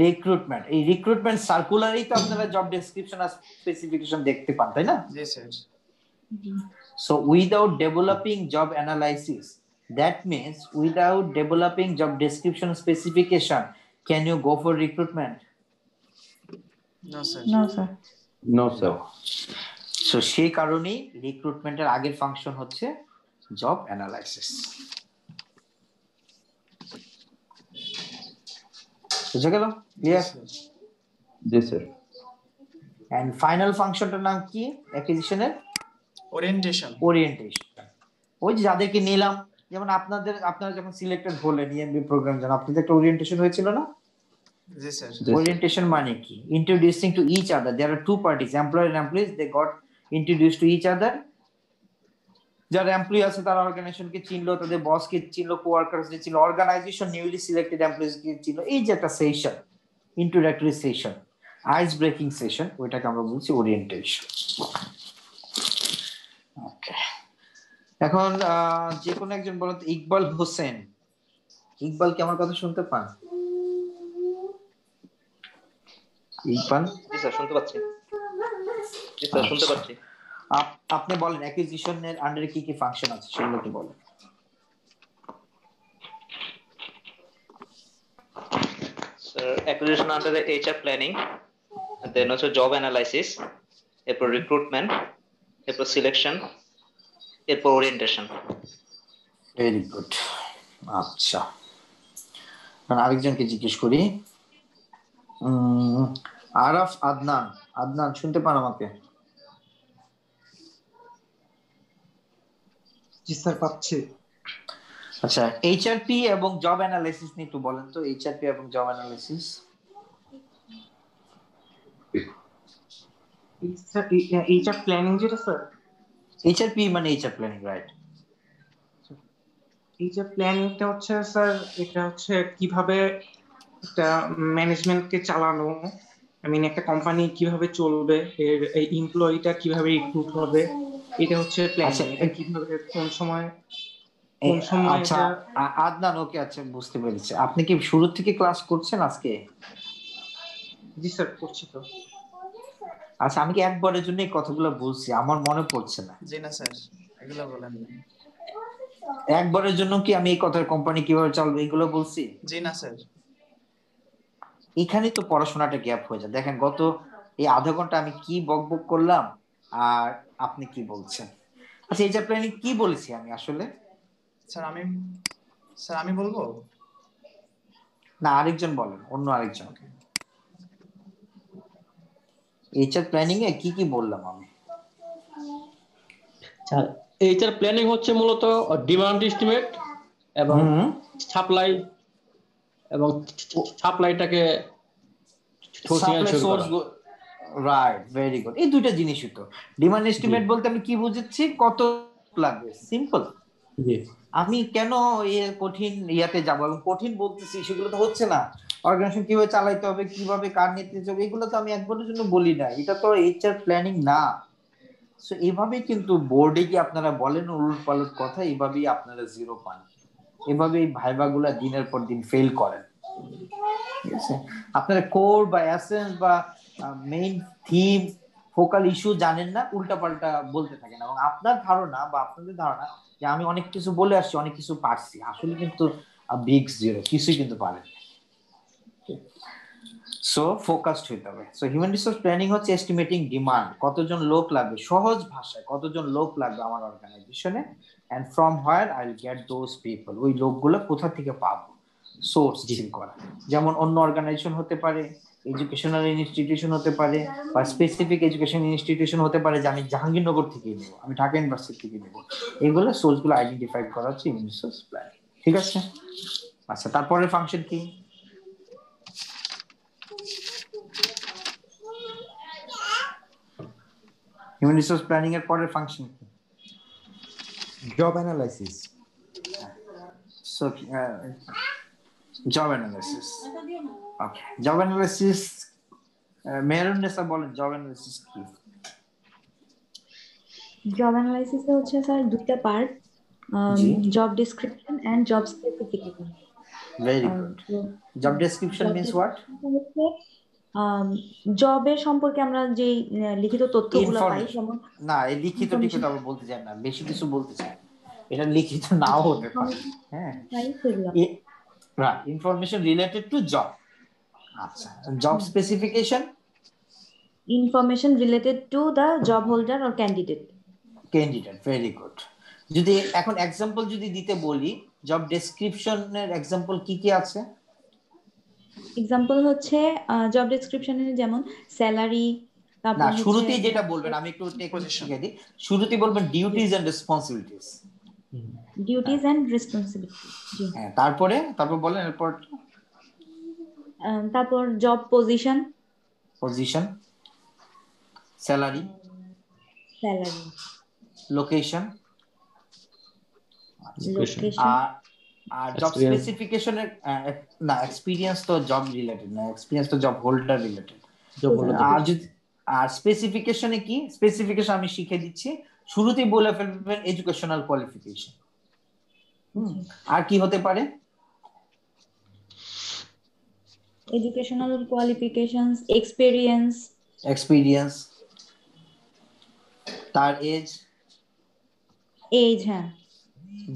S3: রিক্রুটমেন্ট। এই রিক্রুটমেন্ট সার্কুলারেই তো আপনারা জব ডেসক্রিপশন আর স্পেসিফিকেশন দেখতে পান, তাই না?
S1: জি sir.
S3: So without developing job analysis, that means without developing job description specification, can you go for recruitment?
S1: No sir.
S7: No sir.
S3: So সেই কারণেই রিক্রুটমেন্টের আগের ফাংশন হচ্ছে জব অ্যানালাইসিস। বুঝা গেল? ক্লিয়ার?
S7: জি স্যার।
S3: এন্ড ফাইনাল ফাংশনটার নাম কি অ্যাকুইজিশনের?
S1: ওরিয়েন্টেশন।
S3: ওই যে যাদেরকে নিলাম, যেমন আপনারা যখন সিলেক্টেড হলেন ইএমবি প্রোগ্রাম জন্য, আপনাদের একটা ওরিয়েন্টেশন হয়েছিল না?
S1: জি স্যার।
S3: ওরিয়েন্টেশন মানে কি? Introducing to each other. There are two parties, employer and employees, they got introduced to each other. যারা এমপ্লয়ি আছে তারা অর্গানাইজেশনকে চিনলো, তাদের বসকে চিনলো, কোয়ার্কারসকে চিনলো, অর্গানাইজেশন নিউলি সিলেক্টেড এমপ্লয়িজকে চিনলো। এই যে একটা session, introductory session, ice breaking session, ওইটাকে আমরা বলছি ওরিয়েন্টেশন। ওকে, এখন যে কোনো একজন বলেন তো, ইকবাল হোসেন। ইকবাল কি আমার কথা শুনতে পান? ইকবাল?
S2: জি স্যার, শুনতে পাচ্ছি। জি স্যার, শুনতে পাচ্ছি।
S3: আপনি বলেন অ্যাকুইজিশনের আন্ডারে কি কি ফাংশন আছে সেগুলো একটু বলেন।
S2: স্যার, অ্যাকুইজিশন আন্ডারে এইচআর প্ল্যানিং, দেন হচ্ছে জব অ্যানালাইসিস, এরপর রিক্রুটমেন্ট, এরপর সিলেকশন, এরপর ওরিয়েন্টেশন।
S3: Very good. আচ্ছা, আরেকজনকে জিজ্ঞেস করি। আরাফ আদনান। আদনান, শুনতে পান আমাকে?
S8: জি স্যার, পাচ্ছি।
S3: আচ্ছা, এইচআরপি এবং জব অ্যানালাইসিস নিয়ে একটু বলেন তো। এইচআরপি এবং জব অ্যানালাইসিস।
S8: এইচআর প্ল্যানিং যেটা স্যার,
S3: এইচআরপি মানে এইচআর প্ল্যানিং, রাইট?
S8: এইচআর প্ল্যানিংটা হচ্ছে স্যার, এটা হচ্ছে কিভাবে একটা ম্যানেজমেন্টকে চালানো, একটা কোম্পানি কিভাবে চলবে, এর এই এমপ্লয়িটা কিভাবে রিক্রুট হবে, এটা হচ্ছে প্ল্যানিং। এটা কিভাবে কোন সময় কোন সময়
S3: আচ্ছা
S8: এটা
S3: আদনান, ওকে, আচ্ছা বুঝতে পেরেছি। আপনি কি শুরু থেকে ক্লাস করছেন আজকে?
S8: জি স্যার করছি তো।
S3: আচ্ছা, আমি কি একবারের জন্য এই কথাগুলো বলছি? আমার মনে পড়ছে না।
S1: জি না স্যার, এগুলো বলেন না।
S3: একবারের জন্য কি আমি এই কথার কোম্পানি কিভাবে চলবে এগুলো বলছি?
S1: জি না স্যার।
S3: এখানেই তো পড়াশোনাটা গ্যাপ হয়ে যায়। দেখেন গত এই আধা ঘন্টা আমি কি বকবক করলাম আর আপনি কি বলছেন। আচ্ছা, এইচআর প্ল্যানিং কি বলেছি আমি আসলে?
S1: স্যার আমি বলবো।
S3: না, আরেকজন বলেন, অন্য আরেকজন।
S1: ওকে।
S3: এইচআর প্ল্যানিং এ কি কি বললাম আমি?
S9: এইচআর প্ল্যানিং হচ্ছে মূলত ডিমান্ড এস্টিমেট এবং সাপ্লাই এবং সাপ্লাইটাকে
S3: supply source, right, very good. এই দুইটা জিনিসই তো। ডিমান্ড এস্টিমেট বলতে আমি কি বুঝেছি, কত লাগবে, সিম্পল। আমি কেন কঠিন ইয়াতে যাবো, এবং কঠিন বলতেছি সেগুলো তো হচ্ছে না। অর্গানাইজেশন কিভাবে চালাইতে হবে, কিভাবে কার নেতৃত্বে হবে, এগুলো তো আমি একবারের জন্য বলি না। এটা তো এইচআর প্ল্যানিং না। সো এইভাবেই কিন্তু বোর্ডে কি আপনারা বলেন উলট পালট কথা, এইভাবেই আপনারা জিরো পান, এভাবেই ভাইবা গুলা দিনের পর দিন ফেল করেন। ঠিক আছে, আপনারা কোর বা এসেন্স বা মেইন থিম, ফোকাল ইস্যু জানেন না, উল্টাপাল্টা বলতে থাকেন, এবং আপনার ধারণা বা আপনাদের ধারণা যে আমি অনেক কিছু বলে আসছি, অনেক কিছু পারছি, আসলে কিন্তু বিগ জিরো, কিছুই কিন্তু পারেন। সো ফোকাসড হইতে হবে। সো হিউম্যান রিসোর্স প্ল্যানিং হচ্ছে এস্টিমেটিং ডিমান্ড, কতজন লোক লাগবে, সহজ ভাষায় কতজন লোক লাগবে আমার অর্গানাইজেশনে, and from where I will get those people, ওই লোকগুলো কোথা থেকে পাবো, সোর্স চিল করা। যেমন অন্য অর্গানাইজেশন হতে পারে, এডুকেশনাল ইনস্টিটিউশন হতে পারে, বা স্পেসিফিক এডুকেশন ইনস্টিটিউশন হতে পারে, যে আমি জাহাঙ্গীরনগর থেকে নেবো, আমি ঢাকা ইউনিভার্সিটি থেকে নেবো। এগুলো সোর্স গুলো আইডেন্টিফাই করা হচ্ছে হিউম্যান রিসোর্স প্ল্যানিং। ঠিক আছে, আচ্ছা তারপরে ফাংশন কি? হিউম্যান রিসোর্স প্ল্যানিং এর পরের ফাংশন কি?
S10: Job analysis.
S3: So job analysis, okay. Job analysis, Mehrunnesa বলেন জব অ্যানালাইসিস কি?
S4: জব অ্যানালাইসিসে হচ্ছে স্যার দুইটা part, job description and job specification.
S3: Very good. Job description means what?
S4: জবের সম্পর্কে আমরা যে লিখিত তথ্যগুলো পাই, যেমন
S3: না, এই লিখিত টিখিত আবার বলতে চাই না, বেশি কিছু বলতে চাই, এটা লিখিত নাও হতে পারে। হ্যাঁ, right, information related to job. আচ্ছা, job specification,
S4: information related to the job holder or candidate.
S3: Very good. যদি এখন এক্সাম্পল যদি দিতে বলি, জব ডেসক্রিপশনের এক্সাম্পল কি কি আছে?
S4: এক্সাম্পল হচ্ছে জব ডেসক্রিপশনে যেমন স্যালারি, তারপর
S3: না, শুরুতেই যেটা বলবেন, আমি একটু টেকনিক শিখিয়ে দিই। শুরুতেই বলবেন duties and responsibilities.
S4: Duties and responsibility, জি।
S3: হ্যাঁ, তারপর বলেন এরপর।
S4: তারপর জব পজিশন,
S3: স্যালারি, লোকেশন, আর জব স্পেসিফিকেশনের না, এক্সপেরিয়েন্স তো জব রিলেটেড না, এক্সপেরিয়েন্স তো জব হোল্ডার রিলেটেড। আর স্পেসিফিকেশনে কি? স্পেসিফিকেশন আমি শিখে দিচ্ছি, শুরুতেই বলে ফেলবেন এডুকেশনাল কোয়ালিফিকেশন। আর কি হতে পারে?
S4: এডুকেশনাল কোয়ালিফিকেশনস,
S3: এক্সপেরিয়েন্স, তার এজ,
S4: হ্যাঁ।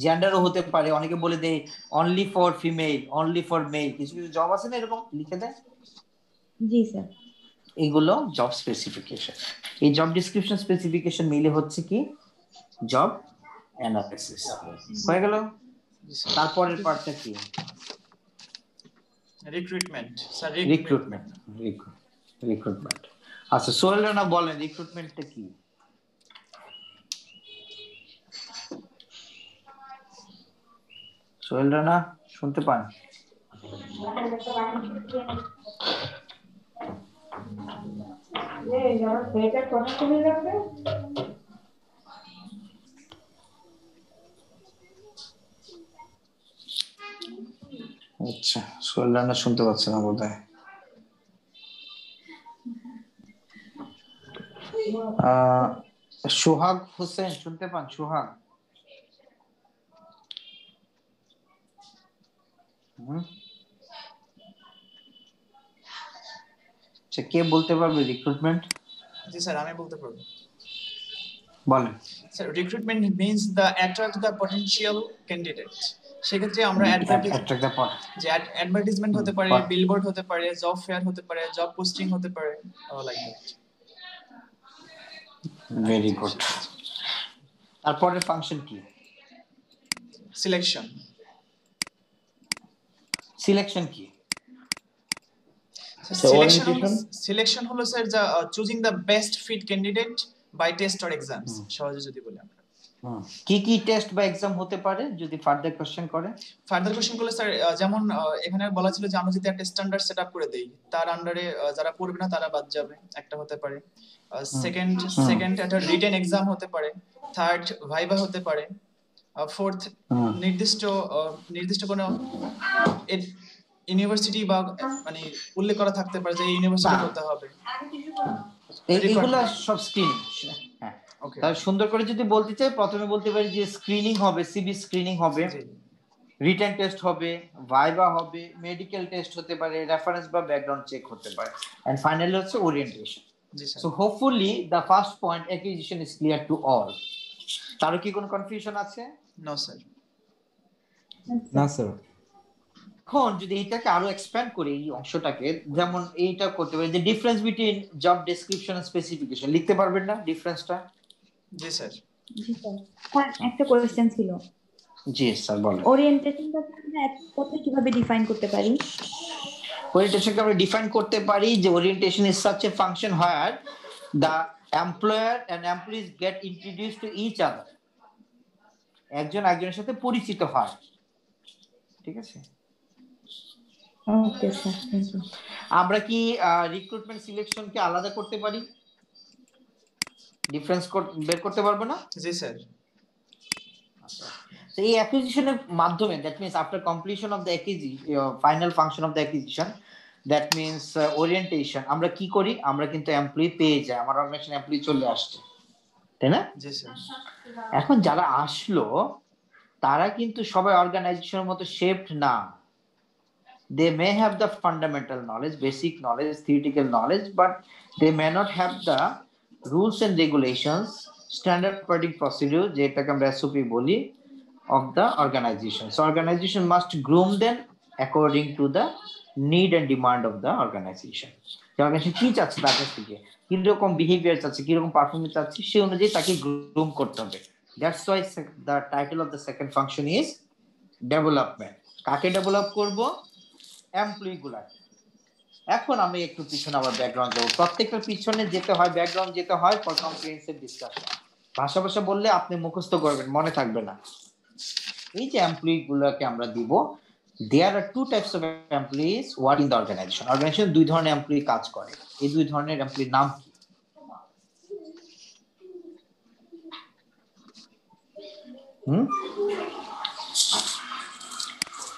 S3: জেন্ডারও হতে পারে, অনেকে বলে দেয় only for female, only for mail, কিছু কিছু জব আছে না এরকম লিখে দেয়।
S4: জি স্যার।
S3: এগুলো জব স্পেসিফিকেশন। এই জব ডেসক্রিপশন স্পেসিফিকেশন মিলে হচ্ছে কি জব অ্যানালাইসিস। হয়ে গেল। তারপরের পার্টটা কি?
S1: রিক্রুটমেন্ট।
S3: আচ্ছা, সোহেল রানা বলেন রিক্রুটমেন্টটা কি? সোহেল রানা শুনতে পান? আচ্ছা, সোহেল রানা শুনতে পাচ্ছে না বোধ হয়। সোহাগ হোসেন শুনতে পান? সোহাগ কে বলতে পারবে রিক্রুটমেন্ট?
S1: জি স্যার, আমি বলতে পারবো।
S3: বলেন
S1: sir, recruitment means the attract the potential candidate. সেক্ষেত্রে আমরা অ্যাডভার্টাইজমেন্ট হতে পারে, বিলবোর্ড হতে পারে, জব ফেয়ার হতে পারে, জব পোস্টিং হতে পারে, লাইক দ্যাট।
S3: Very good. তারপরে ফাংশন কি?
S1: সিলেকশন।
S3: সিলেকশন কি?
S1: সিলেকশন হলো স্যার যা choosing the best fit candidate by test or exams, সহজে যদি বলি আমরা।
S3: কি কি টেস্ট বা এক্সাম হতে পারে যদি ফার্দার কোশ্চেন করে?
S1: ফার্দার কোশ্চেন করলে স্যার যেমন এখানে বলা ছিল যে আমরা যদি একটা স্ট্যান্ডার্ড সেটআপ করে দেই, তার আন্ডারে যারা পড়বে না তারা বাদ যাবে, একটা হতে পারে। সেকেন্ড একটা রিটেন এক্সাম হতে পারে, থার্ড ভাইভা হতে পারে, ফোর্থ নির্দিষ্ট কোনো ইউনিভার্সিটি বা মানে উল্লেখ করা থাকতে পারে যে এই ইউনিভার্সিটি করতে হবে।
S3: এইগুলা সব স্ক্রিনিং। হ্যাঁ, তার সুন্দর করে যদি বলতে চাই, প্রথমে বলতে পারি যে স্ক্রিনিং হবে, সিবি স্ক্রিনিং হবে, রিটেন টেস্ট হবে, ভাইভা হবে, মেডিকেল টেস্ট হতে পারে, রেফারেন্স বা ব্যাকগ্রাউন্ড চেক হতে পারে, এন্ড ফাইনালি হচ্ছে orientation. So hopefully the first point acquisition is clear to all. তারও কি কোনো কনফিউশন আছে?
S1: No sir.
S10: না স্যার।
S3: এখন যদি এইটাকে আরো এক্সপ্যান্ড করি, এই অংশটাকে, যেমন এইটা করতে পারি যে difference between job description and specification, লিখতে পারবেন না ডিফারেন্সটা?
S1: জি স্যার।
S4: জি স্যার, একটা কোশ্চেন ছিল।
S3: জি স্যার বলেন।
S4: ওরিয়েন্টেশনটা আমরা এক কথায় কিভাবে ডিফাইন করতে পারি?
S3: ওরিয়েন্টেশনকে আমরা ডিফাইন করতে পারি যে orientation is such a function where the employer and employees get introduced to each other. একজন একজনের সাথে পরিচিত হয়। ঠিক আছে?
S4: Okay sir, thank you.
S3: আমরা কি রিক্রুটমেন্ট সিলেকশনকে আলাদা করতে পারি? ডিফারেন্স বের করতে পারবো না?
S1: জি স্যার।
S3: So এই অ্যাকুইজিশনের মাধ্যমে, that means after completion of the final function of the acquisition, that means orientation, আমরা কি করি? আমরা কিন্তু এমপ্লয়ি পেয়ে যাই, আমার অর্গানাইজেশন এমপ্লয়ি চলে আসছে, তাই না?
S1: জি স্যার।
S3: এখন যারা আসলো তারা কিন্তু সবাই অর্গানাইজেশনের মতো শেপড না। They may have the fundamental knowledge, basic knowledge, theoretical knowledge, but they may not have the rules and regulations, standard operating procedure, যেটাকে আমরা SOP বলি, of the organization. So organization must groom them according to the need and demand of the organization. The organization কি চাচ্ছে তার কাছ থেকে, কিরকম behaviour চাচ্ছে, কিরকম পারফরমেন্স চাচ্ছে, সেই অনুযায়ী তাকে গ্রুম করতে হবে। That's why the title of the second function is development. কাকে ডেভেলপ করব? এমপ্লয়ি গুলাকে। এখন আমি একটু পিছনে আবার ব্যাকগ্রাউন্ড যাব, প্রত্যেকটার পিছনে যেতে হয়, ব্যাকগ্রাউন্ড যেতে হয় ফর কম্প্রিহেনসিভ ডিসকাশন। ভাষা বললে আপনি মুখস্থ করবেন, মনে থাকবে না। এই যে এমপ্লয়ি গুলাকে আমরা দিব, there are two types of employees work in the organization. Organization দুই ধরনের এমপ্লয়ি কাজ করে। এই দুই ধরনের এমপ্লয়ির নাম কি?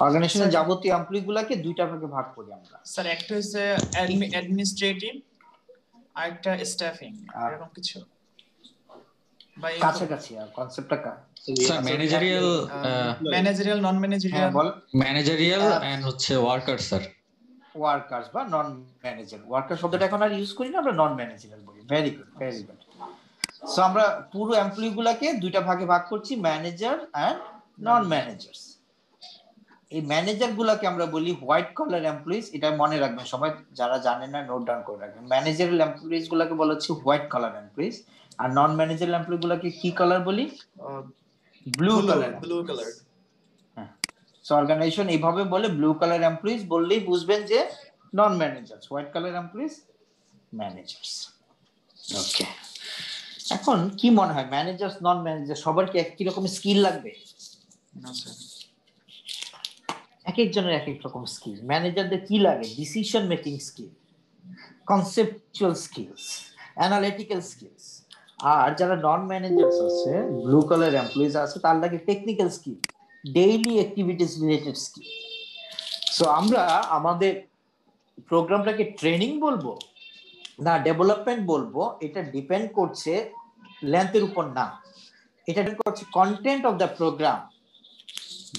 S3: অর্গানাইজেশনের যাবতীয় এমপ্লয়ি গুলাকে দুইটা ভাগে ভাগ করি আমরা।
S1: স্যার, একটা হচ্ছে অ্যাডমিনিস্ট্রেটিভ, আর একটা স্টাফিং, এরকম কিছু।
S3: কাছাকাছি আর কনসেপ্টটা
S11: sir managerial
S1: non managerial,
S11: managerial and হচ্ছে ওয়ার্কার স্যার।
S3: ওয়ার্কার্স বা নন ম্যানেজার, ওয়ার্কার শব্দটা এখন আর ইউজ করি না, আমরা নন ম্যানেজারিয়াল বলি। Very good, very good. So আমরা পুরো এমপ্লয়ি গুলাকে দুইটা ভাগে ভাগ করছি, ম্যানেজার এন্ড নন ম্যানেজার্স। এই ম্যানেজার গুলাকে আমরা বলি হোয়াইট কলার এমপ্লয়িজ। এটা মনে রাখবেন সবাই, যারা জানেন না নোট ডাউন করে রাখবেন। ম্যানেজারিয়াল এমপ্লয়িজ গুলাকে বলা হচ্ছে হোয়াইট কলার এমপ্লয়িজ, আর নন ম্যানেজারিয়াল এমপ্লয়ি গুলাকে কি কালার বলি? Blue colour. হ্যাঁ, সো অর্গানাইজেশন এইভাবে বলে, ব্লু কালার এমপ্লয়িজ বললেই বুঝবেন যে non managers, white colour employees managers. Okay, এখন কি মনে হয় ম্যানেজার্স নন ম্যানেজার সবার কি একই রকম স্কিল লাগবে?
S1: না স্যার,
S3: এক একজনের এক এক রকম স্কিল। ম্যানেজারদের কি লাগে? Decision making skill, conceptual skills, analytical skills. আর যারা নন ম্যানেজার্স আছে, ব্লু কালার এমপ্লয়িজ আছে, তার লাগে technical skill, daily activities related skill. So আমরা আমাদের প্রোগ্রামটাকে ট্রেনিং বলবো না ডেভেলপমেন্ট বলবো, এটা ডিপেন্ড করছে লেন্থের উপর না, এটা ডিপেন্ড করছে কন্টেন্ট অফ দ্য প্রোগ্রাম।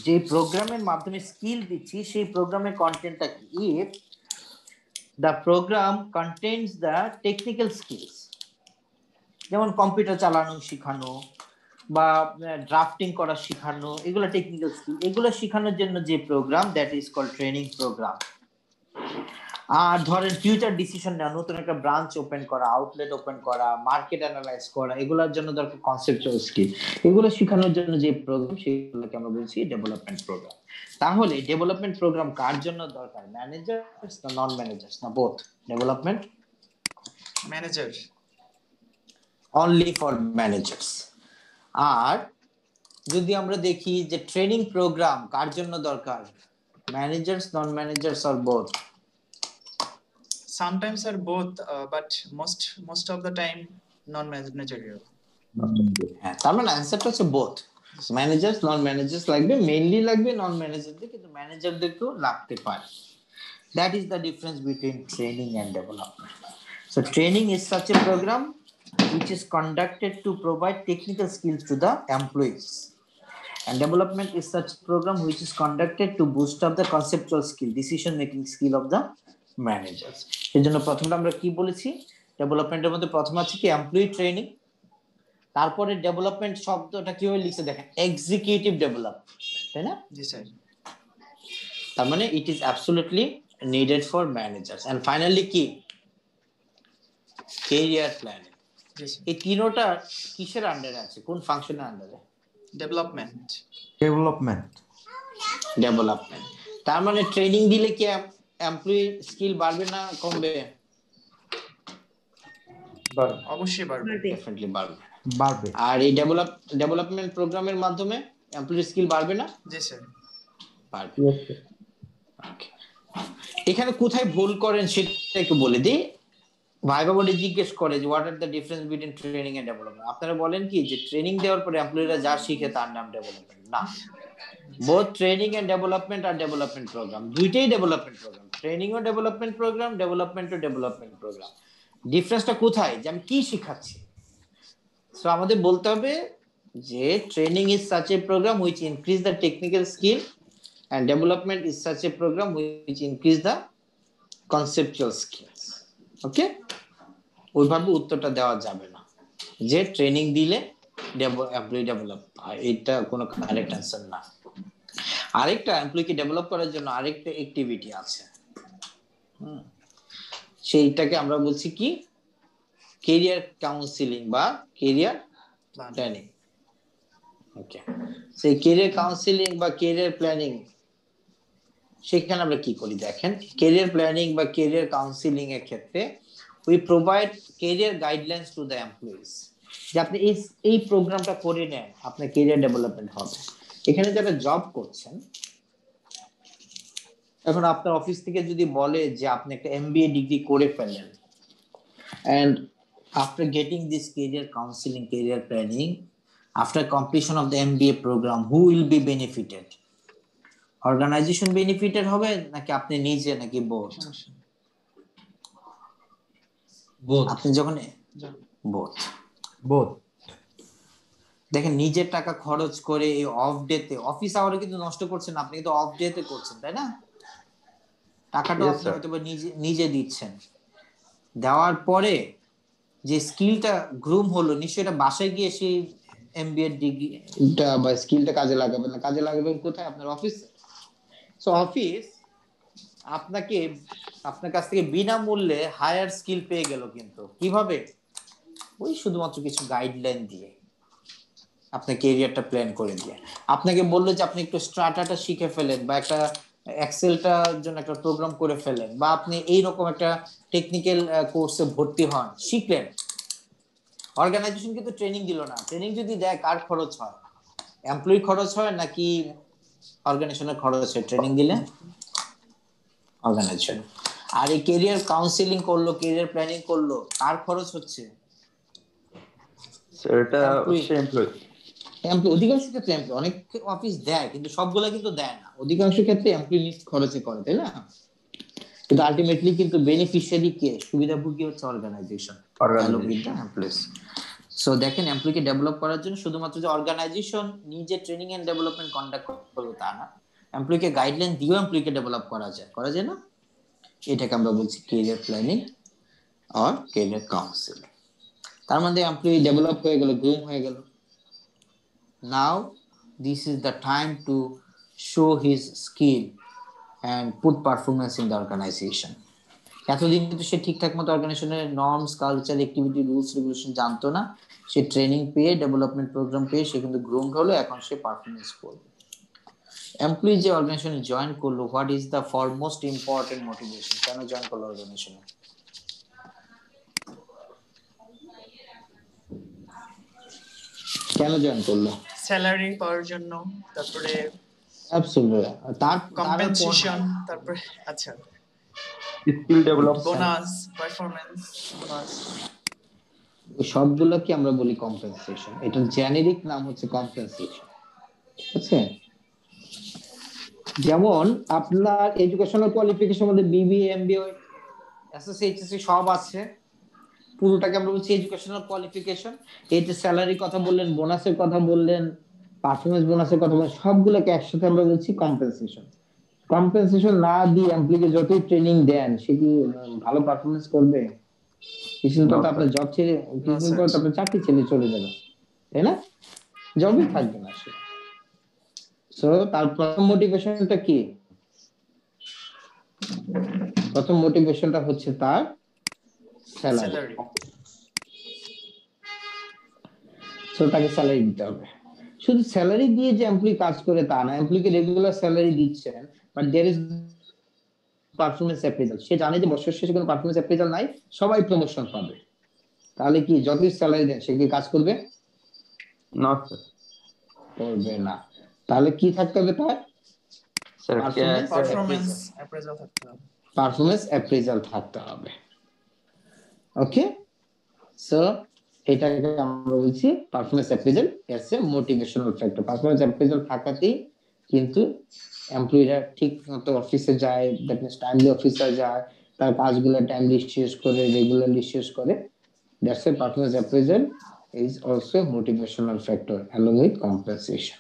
S3: যে প্রোগ্রামের মাধ্যমে স্কিল দিচ্ছি সেই প্রোগ্রামের কন্টেন্টটা কি? If the programme contains the technical skills, যেমন কম্পিউটার চালানো শেখানো বা ড্রাফটিং করা শেখানো, এগুলো টেকনিক্যাল স্কিল, এগুলো শেখানোর জন্য যে programme, that is called training programme. আর ধরেন ফিউচার ডিসিশন নেওয়া, নতুন একটা ব্রাঞ্চ ওপেন করা, আউটলেট ওপেন করা, মার্কেট অ্যানালাইজ করা, এগুলোর জন্য দরকার কনসেপচুয়াল স্কিল। এগুলো শেখানোর জন্য যে প্রোগ্রাম, সেগুলোকে আমরা বলছি ডেভেলপমেন্ট প্রোগ্রাম। তাহলে ডেভেলপমেন্ট প্রোগ্রাম কার জন্য দরকার? ম্যানেজার্স না নন ম্যানেজার্স না both? Development
S1: manager,
S3: only for managers. আর যদি আমরা দেখি যে ট্রেনিং প্রোগ্রাম কার জন্য দরকার? Managers, non managers or both?
S1: sometimes are both, but most of the time non managerial.
S3: হ্যাঁ, তার মানে অ্যানসারটা হচ্ছে বোথ। ম্যানেজার্স, নন ম্যানেজার্স লাগবে, মেইনলি লাগবে নন ম্যানেজারদের, কিন্তু ম্যানেজারদেরকেও লাগতে পারে। That is the difference between training and development. So training is such a programme which is conducted to provide technical skills to the employees, and development is such program which is conducted to boost up the conceptual skill, decision making skill of the managers. সেজন্য প্রথমটা আমরা কি বলেছি? ডেভেলপমেন্টের মধ্যে প্রথম আছে কি এমপ্লয়ি ট্রেনিং, তারপরে ডেভেলপমেন্ট শব্দটা কিভাবে লিখছে দেখেন, এক্সিকিউটিভ ডেভেলপমেন্ট, তাই না?
S1: জি স্যার।
S3: তার মানে it is absolutely needed for managers. And finally কি? Career planning. এই তিনটা কিসের আন্ডারে আছে? কোন ফাংশনের আন্ডারে?
S1: ডেভেলপমেন্ট।
S3: তার মানে ট্রেনিং দিলে কি এমপ্লয়ি স্কিল বাড়বে না কমবে?
S1: অবশ্যই বাড়বে,
S3: ডেফিনেটলি বাড়বে। আর এই ডেভেলপমেন্ট প্রোগ্রামের মাধ্যমে এমপ্লয়ি স্কিল বাড়বে না?
S1: জি স্যার,
S3: বাড়বে। এখানে কোথায় ভুল করেন সেটা একটু বলে দিই। ভাইবা বডি জিজ্ঞেস করে যে what are the difference between training and development. আপনারা বলেন কি যে ট্রেনিং দেওয়ার পরে এমপ্লয়িরা যা শিখে তার নাম ডেভেলপমেন্ট? না, বোথ ট্রেনিং এন্ড ডেভেলপমেন্ট আর ডেভেলপমেন্ট প্রোগ্রাম, দুইটাই ডেভেলপমেন্ট প্রোগ্রাম। ট্রেনিং ও ডেভেলপমেন্ট প্রোগ্রাম, ডেভেলপমেন্ট ও ডেভেলপমেন্ট প্রোগ্রাম। ডিফারেন্সটা কোথায়? যে আমি কি শিখাচ্ছি। সো আমাদের বলতে হবে যে training is such a programme which increase the technical skill, and development is such a program which increase the conceptual skills. ওকে, ওইভাবে উত্তরটা দেওয়া যাবে না যে ট্রেনিং দিলে এমপ্লয়ি ডেভেলপ হয়, এটা কোনো কারেক্ট অ্যান্সার না। আরেকটা এমপ্লয়িকে ডেভেলপ করার জন্য আরেকটা অ্যাক্টিভিটি আছে, সেইটাকে আমরা বলছি কি ক্যারিয়ার কাউন্সিলিং বা ক্যারিয়ার প্ল্যানিং। ওকে, সেই ক্যারিয়ার কাউন্সিলিং বা ক্যারিয়ার প্ল্যানিং, সেখানে আমরা কি করি দেখেন। ক্যারিয়ার প্ল্যানিং বা ক্যারিয়ার কাউন্সিলিং এর ক্ষেত্রে we provide career guidelines to the employees, যে আপনি এই প্রোগ্রামটা করে নেন, আপনার ক্যারিয়ার ডেভেলপমেন্ট হবে। এখানে যারা জব করছেন, এখন আপনার অফিস থেকে যদি বলে যে আপনি একটা এমবিএ ডিগ্রি করে ফেলেন, and after getting this career counseling, career planning, after completion of the MBA program, who will be benefited? Organization benefited হবে নাকি আপনি নিজে, নাকি both? আপনি যখন both দেখেন, নিজের টাকা খরচ করে এই অফ ডেতে, অফিস আওয়ারে কিন্তু নষ্ট করছেন, আপনি কিন্তু অফ ডেতে করছেন, তাই না? টাকাটা আপনি হয়তো নিজে দিচ্ছেন, দেওয়ার পরে যে স্কিলটা গ্রুম হলো, নিশ্চয়ই এটা বাসায় গিয়ে সেই এমবিএ ডিগ্রিটা বা স্কিলটা কাজে লাগাবেন না, কাজে লাগাবেন কোথায়? আপনার অফিসে। সো অফিস আপনার কাছ থেকে বিনামূল্যে হায়ার স্কিল পেয়ে গেল, কিন্তু কিভাবে? ওই শুধুমাত্র কিছু গাইডলাইন দিয়ে, আপনার ক্যারিয়ারটা প্ল্যান করে দিয়ে। আপনাকে বললো যে আপনি একটু স্ট্রাটাটা শিখে ফেলেন, বা একটা এক্সেলটার জন্য একটা প্রোগ্রাম করে ফেলেন, বা আপনি এইরকম একটা টেকনিক্যাল কোর্সে ভর্তি হন, শিখলেন। অর্গানাইজেশন কিন্তু ট্রেনিং দিল না। ট্রেনিং যদি দেয়, কার খরচ হয়? এমপ্লয়ি খরচ হয় নাকি অর্গানাইজেশনের খরচ হয় ট্রেনিং দিলে? অর্গানাইজেশন। আর এই ক্যারিয়ার কাউন্সিলিং করলো, ক্যারিয়ার প্ল্যানিং করলো, কার খরচ হচ্ছে?
S7: এটা হচ্ছে এমপ্লয়ি।
S3: অধিকাংশ ক্ষেত্রে এমপ্লয়ি, অনেক অফিস দেয় কিন্তু সবগুলা কিন্তু দেয় না, অধিকাংশ ক্ষেত্রে এমপ্লয়ি নিজ খরচে করে, তাই না? কিন্তু আলটিমেটলি কিন্তু বেনিফিশিয়ারি কে? সুবিধাভোগী হচ্ছে অর্গানাইজেশন। সো দেখেন এমপ্লয়িকে ডেভেলপ করার জন্য শুধুমাত্র যে অর্গানাইজেশন নিজে ট্রেনিং এন্ড ডেভেলপমেন্ট কন্ডাক্ট করবে তা না, এমপ্লয়িকে গাইডলাইন দিয়েও এমপ্লয়িকে ডেভেলপ করা যায় না? এটাকে আমরা বলছি career planning or career counselling. তার মধ্যে এমপ্লয়ি ডেভেলপ হয়ে গেল, গ্রুম হয়ে গেল, now this is the time to show his skill and put performance in the organization. এতদিন কিন্তু সে ঠিকঠাক মতো অর্গানাইজেশনের norms, culture, activity, rules, regulation জানতো না। সে ট্রেনিং পেয়ে, ডেভেলপমেন্ট প্রোগ্রাম পেয়ে সে কিন্তু গ্রুমড হলো, এখন সে পারফরমেন্স করবে। এমপ্লয়ি যে অর্গানাইজেশনে জয়েন করলো, what is the foremost important motivation? কেন জয়েন করলো অর্গানাইজেশনে? কেন জয়েন করলো?
S1: স্যালারি পাওয়ার জন্য, তারপরে
S3: অ্যাবসলিউটলি তার
S1: কম্পেনসেশন, তারপরে আচ্ছা
S7: skill development,
S1: bonus, performance bonus,
S3: সবগুলোকে আমরা বলি কম্পেনসেশন। এটার জেনেরিক নাম হচ্ছে কম্পেনসেশন। আচ্ছা, যেমন আপনার এডুকেশনাল কোয়ালিফিকেশন মধ্যে বিবিএ, এমবিএ, এসএসসি, এইচএসসি সব আছে, পুরোটাকে আমরা বলছি এডুকেশনাল কোয়ালিফিকেশন। এই যে স্যালারি কথা বললেন, বোনাসের কথা বললেন, পারফরম্যান্স বোনাসের কথা বললেন, সবগুলোকে একসাথে আমরা বলছি কম্পেনসেশন। কম্পেনসেশন না দিয়ে এমপ্লয়িকে যতই ট্রেনিং দেন, সে কি ভালো পারফরম্যান্স করবে? কিছুদিন পর আপনার জব ছেড়ে, কিছুদিন পর আপনার চাকরি ছেড়ে চলে যাবে, তাই না? জবই থাকবে না সে। সো তার প্রথম মোটিভেশনটা কি? প্রথম মোটিভেশনটা হচ্ছে তার স্যালারি। সো তাকে স্যালারি দিতে হবে। শুধু স্যালারি দিয়ে যে এমপ্লয়ি কাজ করে তা না, এমপ্লয়িকে রেগুলার স্যালারি দিচ্ছেন, but there is performance appraisal. সে জানে যে বছর শেষে কোনো পারফরম্যান্স অ্যাপ্রেজাল নাই, সবাই প্রমোশন পাবে। তাহলে কি যতই স্যালারি দেন সে কি কাজ করবে? না স্যার, করবে না। তাহলে কি থাকতে হবে তার? পারফরম্যান্স অ্যাপ্রেজাল থাকতে হবে। পারফরম্যান্স অ্যাপ্রেজাল থাকতে হবে। ওকে, সো এটাকে আমরা বলছি পারফরম্যান্স অ্যাপ্রেজাল এর সে মোটিভেশনাল ফ্যাক্টর। পারফরম্যান্স অ্যাপ্রেজাল থাকাতেই কিন্তু এমপ্লয়িরা ঠিক মতো অফিসে যায়, দ্যাট মিন্স টাইমলি অফিসে যায়, তার কাজগুলো টাইমলি শেষ করে, রেগুলারলি শেষ করে। That's a performance appraisal is also a motivational factor along with compensation.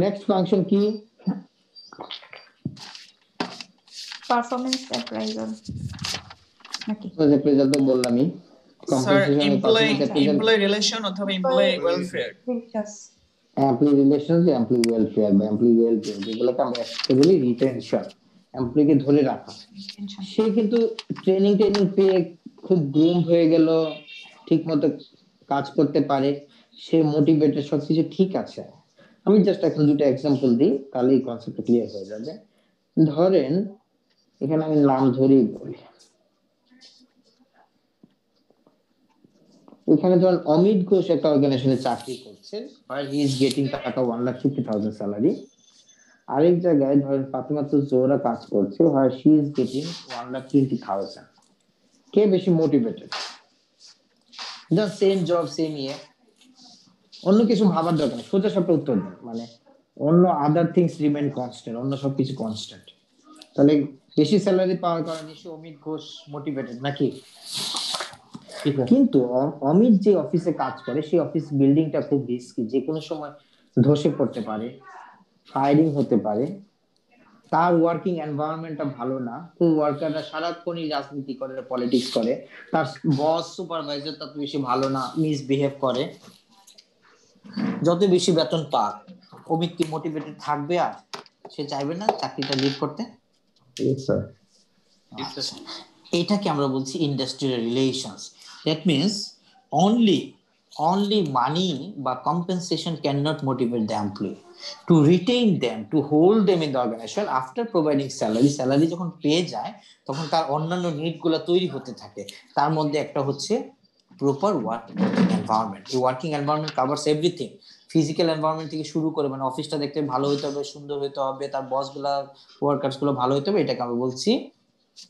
S3: Next function কি?
S4: Performance appraisal নাকি?
S3: appraisal তো বললামই।
S1: স্যার এমপ্লয়ি রিলেশন অথবা employee welfare,
S3: employee relation, employee welfare বা এমপ্লয়ি ওয়েলফেয়ার, যেগুলোকে আমরা একসাথে বলি রিটেনশন। এমপ্লয়িকে ধরে রাখা। সে কিন্তু ট্রেনিং পেয়ে খুব গ্রুম হয়ে গেল, ঠিক মতো কাজ করতে পারে, সে মোটিভেটেড, সবকিছু ঠিক আছে। আমি জাস্ট এখন দুটো এক্সাম্পল দিই, তাহলে এই কনসেপ্টটা ক্লিয়ার হয়ে যাবে। ধরেন এখানে আমি নাম ধরেই বলি, এখানে ধরেন অমিত ঘোষ একটা অর্গানাইজেশনে চাকরি করছেন, হি ইজ গেটিং টাকা 1,50,000 স্যালারি। আরেক জায়গায় ধরেন ফাতিমাতু জোহরা কাজ করছে, শি ইজ গেটিং 1,20,000। কে বেশি motivated? the same job same year, অন্য কিছু ভাবার দরকার নেই, সোজা সাপটা উত্তর দেন। মানে অন্য আদার থিংস রিমেইন কনস্ট্যান্ট, অন্য সবকিছু কনস্ট্যান্ট। তাহলে বেশি স্যালারি পাওয়ার কারণে সে অমিত ঘোষ মোটিভেটেড নাকি? কিন্তু অমিত যে অফিসে কাজ করে, সেই অফিস বিল্ডিংটা খুব রিস্কি, যে কোনো সময় ধসে পড়তে পারে, ফায়ারিং হতে পারে, তার ওয়ার্কিং এনভায়রনমেন্টটা ভালো না, ওয়ার্কাররা সারাক্ষণই রাজনীতি করে, পলিটিক্স করে, তার বস সুপারভাইজার তত বেশি ভালো না, মিসবিহেভ করে। যত বেশি বেতন পাক, অমিত কি মোটিভেটেড থাকবে? আর সে চাইবে না চাকরিটা লিভ করতে? এটাকে আমরা বলছি industrial relations. That means only money বা compensation cannot motivate the employee to retain them, to hold them in the organization after providing salary যখন পেয়ে যায় তখন তার অন্যান্য নিড গুলো তৈরি হতে থাকে। তার মধ্যে একটা হচ্ছে প্রপার ওয়ার্কিং এনভায়রনমেন্ট। এই working environment covers everything, physical environment থেকে শুরু করে, মানে অফিসটা দেখতে ভালো হতে হবে, সুন্দর হতে হবে, তার বস গুলা, ওয়ার্কার্স গুলো ভালো হতে হবে, এটাকে আমরা বলছি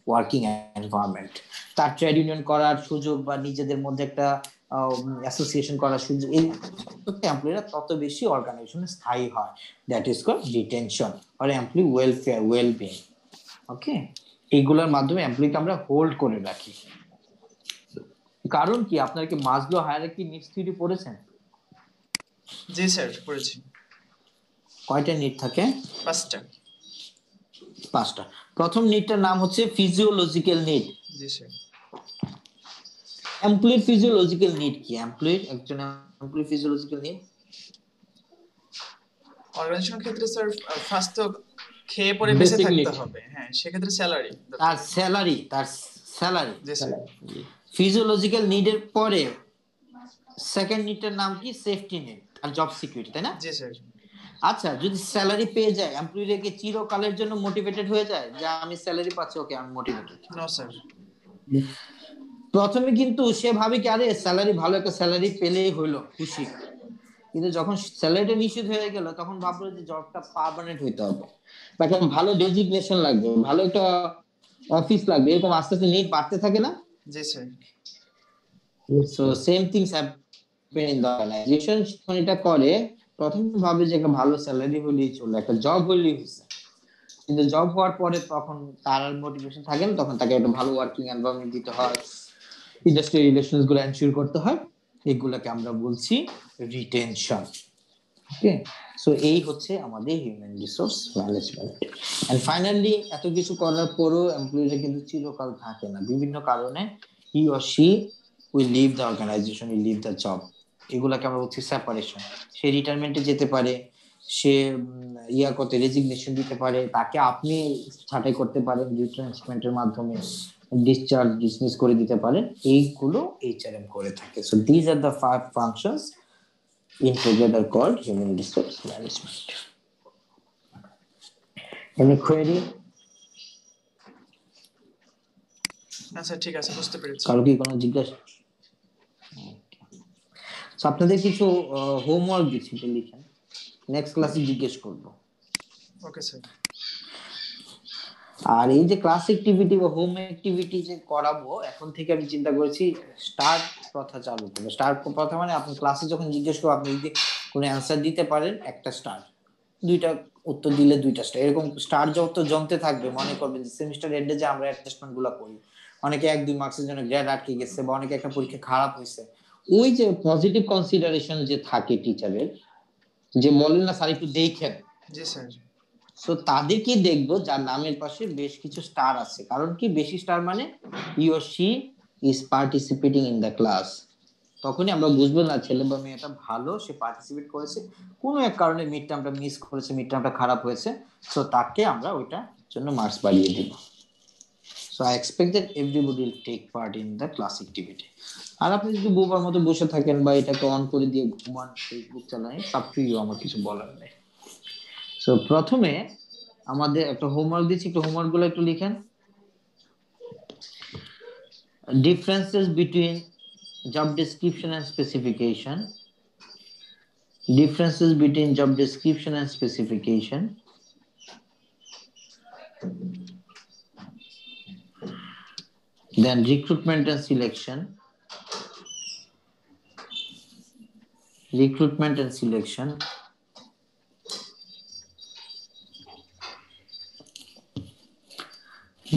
S3: ওয়ার্কিং এনভায়রনমেন্ট। তার ট্রেড ইউনিয়ন করার সুযোগ বা নিজেদের মধ্যে একটা অ্যাসোসিয়েশন করার সুযোগ, এই এমপ্লয়িরা তত বেশি অর্গানাইজেশনে স্থায়ী হয়। That is called retention or employee welfare, wellbeing. Okay, এইগুলোর মাধ্যমে এমপ্লয়িকে আমরা হোল্ড করে রাখি। কারণ কি আপনারা কি মাসলো হায়ারার্কি নিডস থিওরি পড়েছেন?
S1: জি স্যার পড়েছি।
S3: কয়টা নিড থাকে?
S1: 5টা।
S3: প্রথম নিডটার নাম হচ্ছে ফিজিওলজিক্যাল নিড।
S1: জি স্যার।
S3: এমপ্লয়ির ফিজিওলজিক্যাল নিড কি? একজন এমপ্লয়ি ফিজিওলজিক্যাল নিড
S1: অর্গানাইজেশনের ক্ষেত্রে স্যার ফার্স্ট তো খেয়ে পরে বেঁচে থাকতে হবে। হ্যাঁ, সেক্ষেত্রে স্যালারি।
S3: তার স্যালারি।
S1: জি স্যার।
S3: ফিজিওলজিক্যাল নিডের পরে সেকেন্ড নিডটার নাম কি? সেফটি নিড আর জব সিকিউরিটি, তাই না?
S1: জি স্যার।
S3: আচ্ছা, যদি স্যালারি পেয়ে যায় এমপ্লয়িরা কি চিরকালের জন্য মোটিভেটেড হয়ে যায় যে আমি স্যালারি পাচ্ছি, ওকে আমি মোটিভেটেড?
S1: No sir.
S3: প্রথমে কিন্তু সে ভাবে কি আরে স্যালারি, ভালো একটা স্যালারি পেলেই হলো, খুশি। কিন্তু যখন স্যালারিটা নিশ্চিত হয়ে গেল তখন ভাবলো যে জবটা পার্মানেন্ট হইতে হবে, বা একটা ভালো ডেজিগনেশন লাগবে, ভালো একটা অফিস লাগবে, এরকম আস্তে আস্তে নিড বাড়তে থাকে না?
S1: জি sir.
S3: So same things happen in the organisation. এটা করে প্রথমে ভাবে যে একটা ভালো স্যালারি হলেই চলে, একটা জব হলেই হয়েছে। কিন্তু জব হওয়ার পরে তখন তার আর মোটিভেশন থাকে না, তখন তাকে একটা ভালো ওয়ার্কিং এনভায়রনমেন্ট দিতে হয়, ইন্ডাস্ট্রি রিলেশনস গুলো এনশিওর করতে হয়, এগুলোকে আমরা বলছি রিটেনশন। ওকে, সো এই হচ্ছে আমাদের human resource management. And finally এত কিছু করার পরও এমপ্লয়িরা কিন্তু চিরকাল থাকে না, বিভিন্ন কারণে he or she will leave the organisation, will leave the job. এগুলাকে আমরা বলছি সেপারেশন। সে রিটায়ারমেন্টে যেতে পারে, সে করতে রেজিগনেশন দিতে পারে, তাকে আপনি ছাঁটাই করতে পারেন রিট্রান্সমেন্টের মাধ্যমে, ডিসচার্জ ডিসমিস করে দিতে পারেন। এইগুলো এইচআরএম করে থাকে। So this are the 5 functions in together called human resource management. Any query?
S1: আচ্ছা ঠিক আছে, বুঝতে পেরেছি।
S3: কারো কি কোনো জিজ্ঞাসা? আপনাদের কিছু হোমওয়ার্ক দিচ্ছি, লিখেন, নেক্সট ক্লাসে জিজ্ঞেস করব।
S1: Okay sir.
S3: আর এই যে ক্লাস অ্যাক্টিভিটি বা হোম অ্যাক্টিভিটি যে করাবো, এখন থেকে আমি চিন্তা করেছি স্টার প্রথা চালু করবো। স্টার প্রথা মানে আপনি ক্লাসে যখন জিজ্ঞেস করবো, আপনি যদি কোনো অ্যান্সার দিতে পারেন একটা স্টার, দুইটা উত্তর দিলে দুইটা স্টার, এরকম স্টার যত জমতে থাকবে, মনে করবেন যে সেমিস্টার এন্ডে যে আমরা অ্যাসেসমেন্ট গুলো করি, অনেকে 1-2 মার্কসের জন্য গ্রেড আটকে গেছে, বা অনেকে একটা পরীক্ষা খারাপ হয়েছে, ওই যে পজিটিভ কনসিডারেশন যে থাকে টিচারের, যে বলেন না স্যার একটু দেখেন,
S1: জি স্যার,
S3: সো তাদেরকে দেখবো যার নামের পাশে বেশ কিছু স্টার আছে। কারণ কি, বেশি স্টার মানে হি or she is participating in the class. তখনই আমরা বুঝবো না ছেলে বা মেয়েটা ভালো, সে পার্টিসিপেট করেছে, কোনো এক কারণে মিড টার্মটা মিস করেছে, মিড টার্মটা খারাপ হয়েছে, সো তাকে আমরা ওইটার জন্য মার্কস বাড়িয়ে দিব। So I expect that everybody will take part in the class activity. আর আপনি যদি বোবার মতো বসে থাকেন বা এটাকে অন করে দিয়ে ঘুমান, ফেসবুক চালান, সাব টু ইউ, আমার কিছু বলার নেই। সো প্রথমে আমাদের একটা হোমওয়ার্ক দিচ্ছি, একটু হোমওয়ার্ক গুলো একটু লিখেন। Differences between job description and specification. Differences between job description and specification. Then recruitment and selection. Recruitment and selection.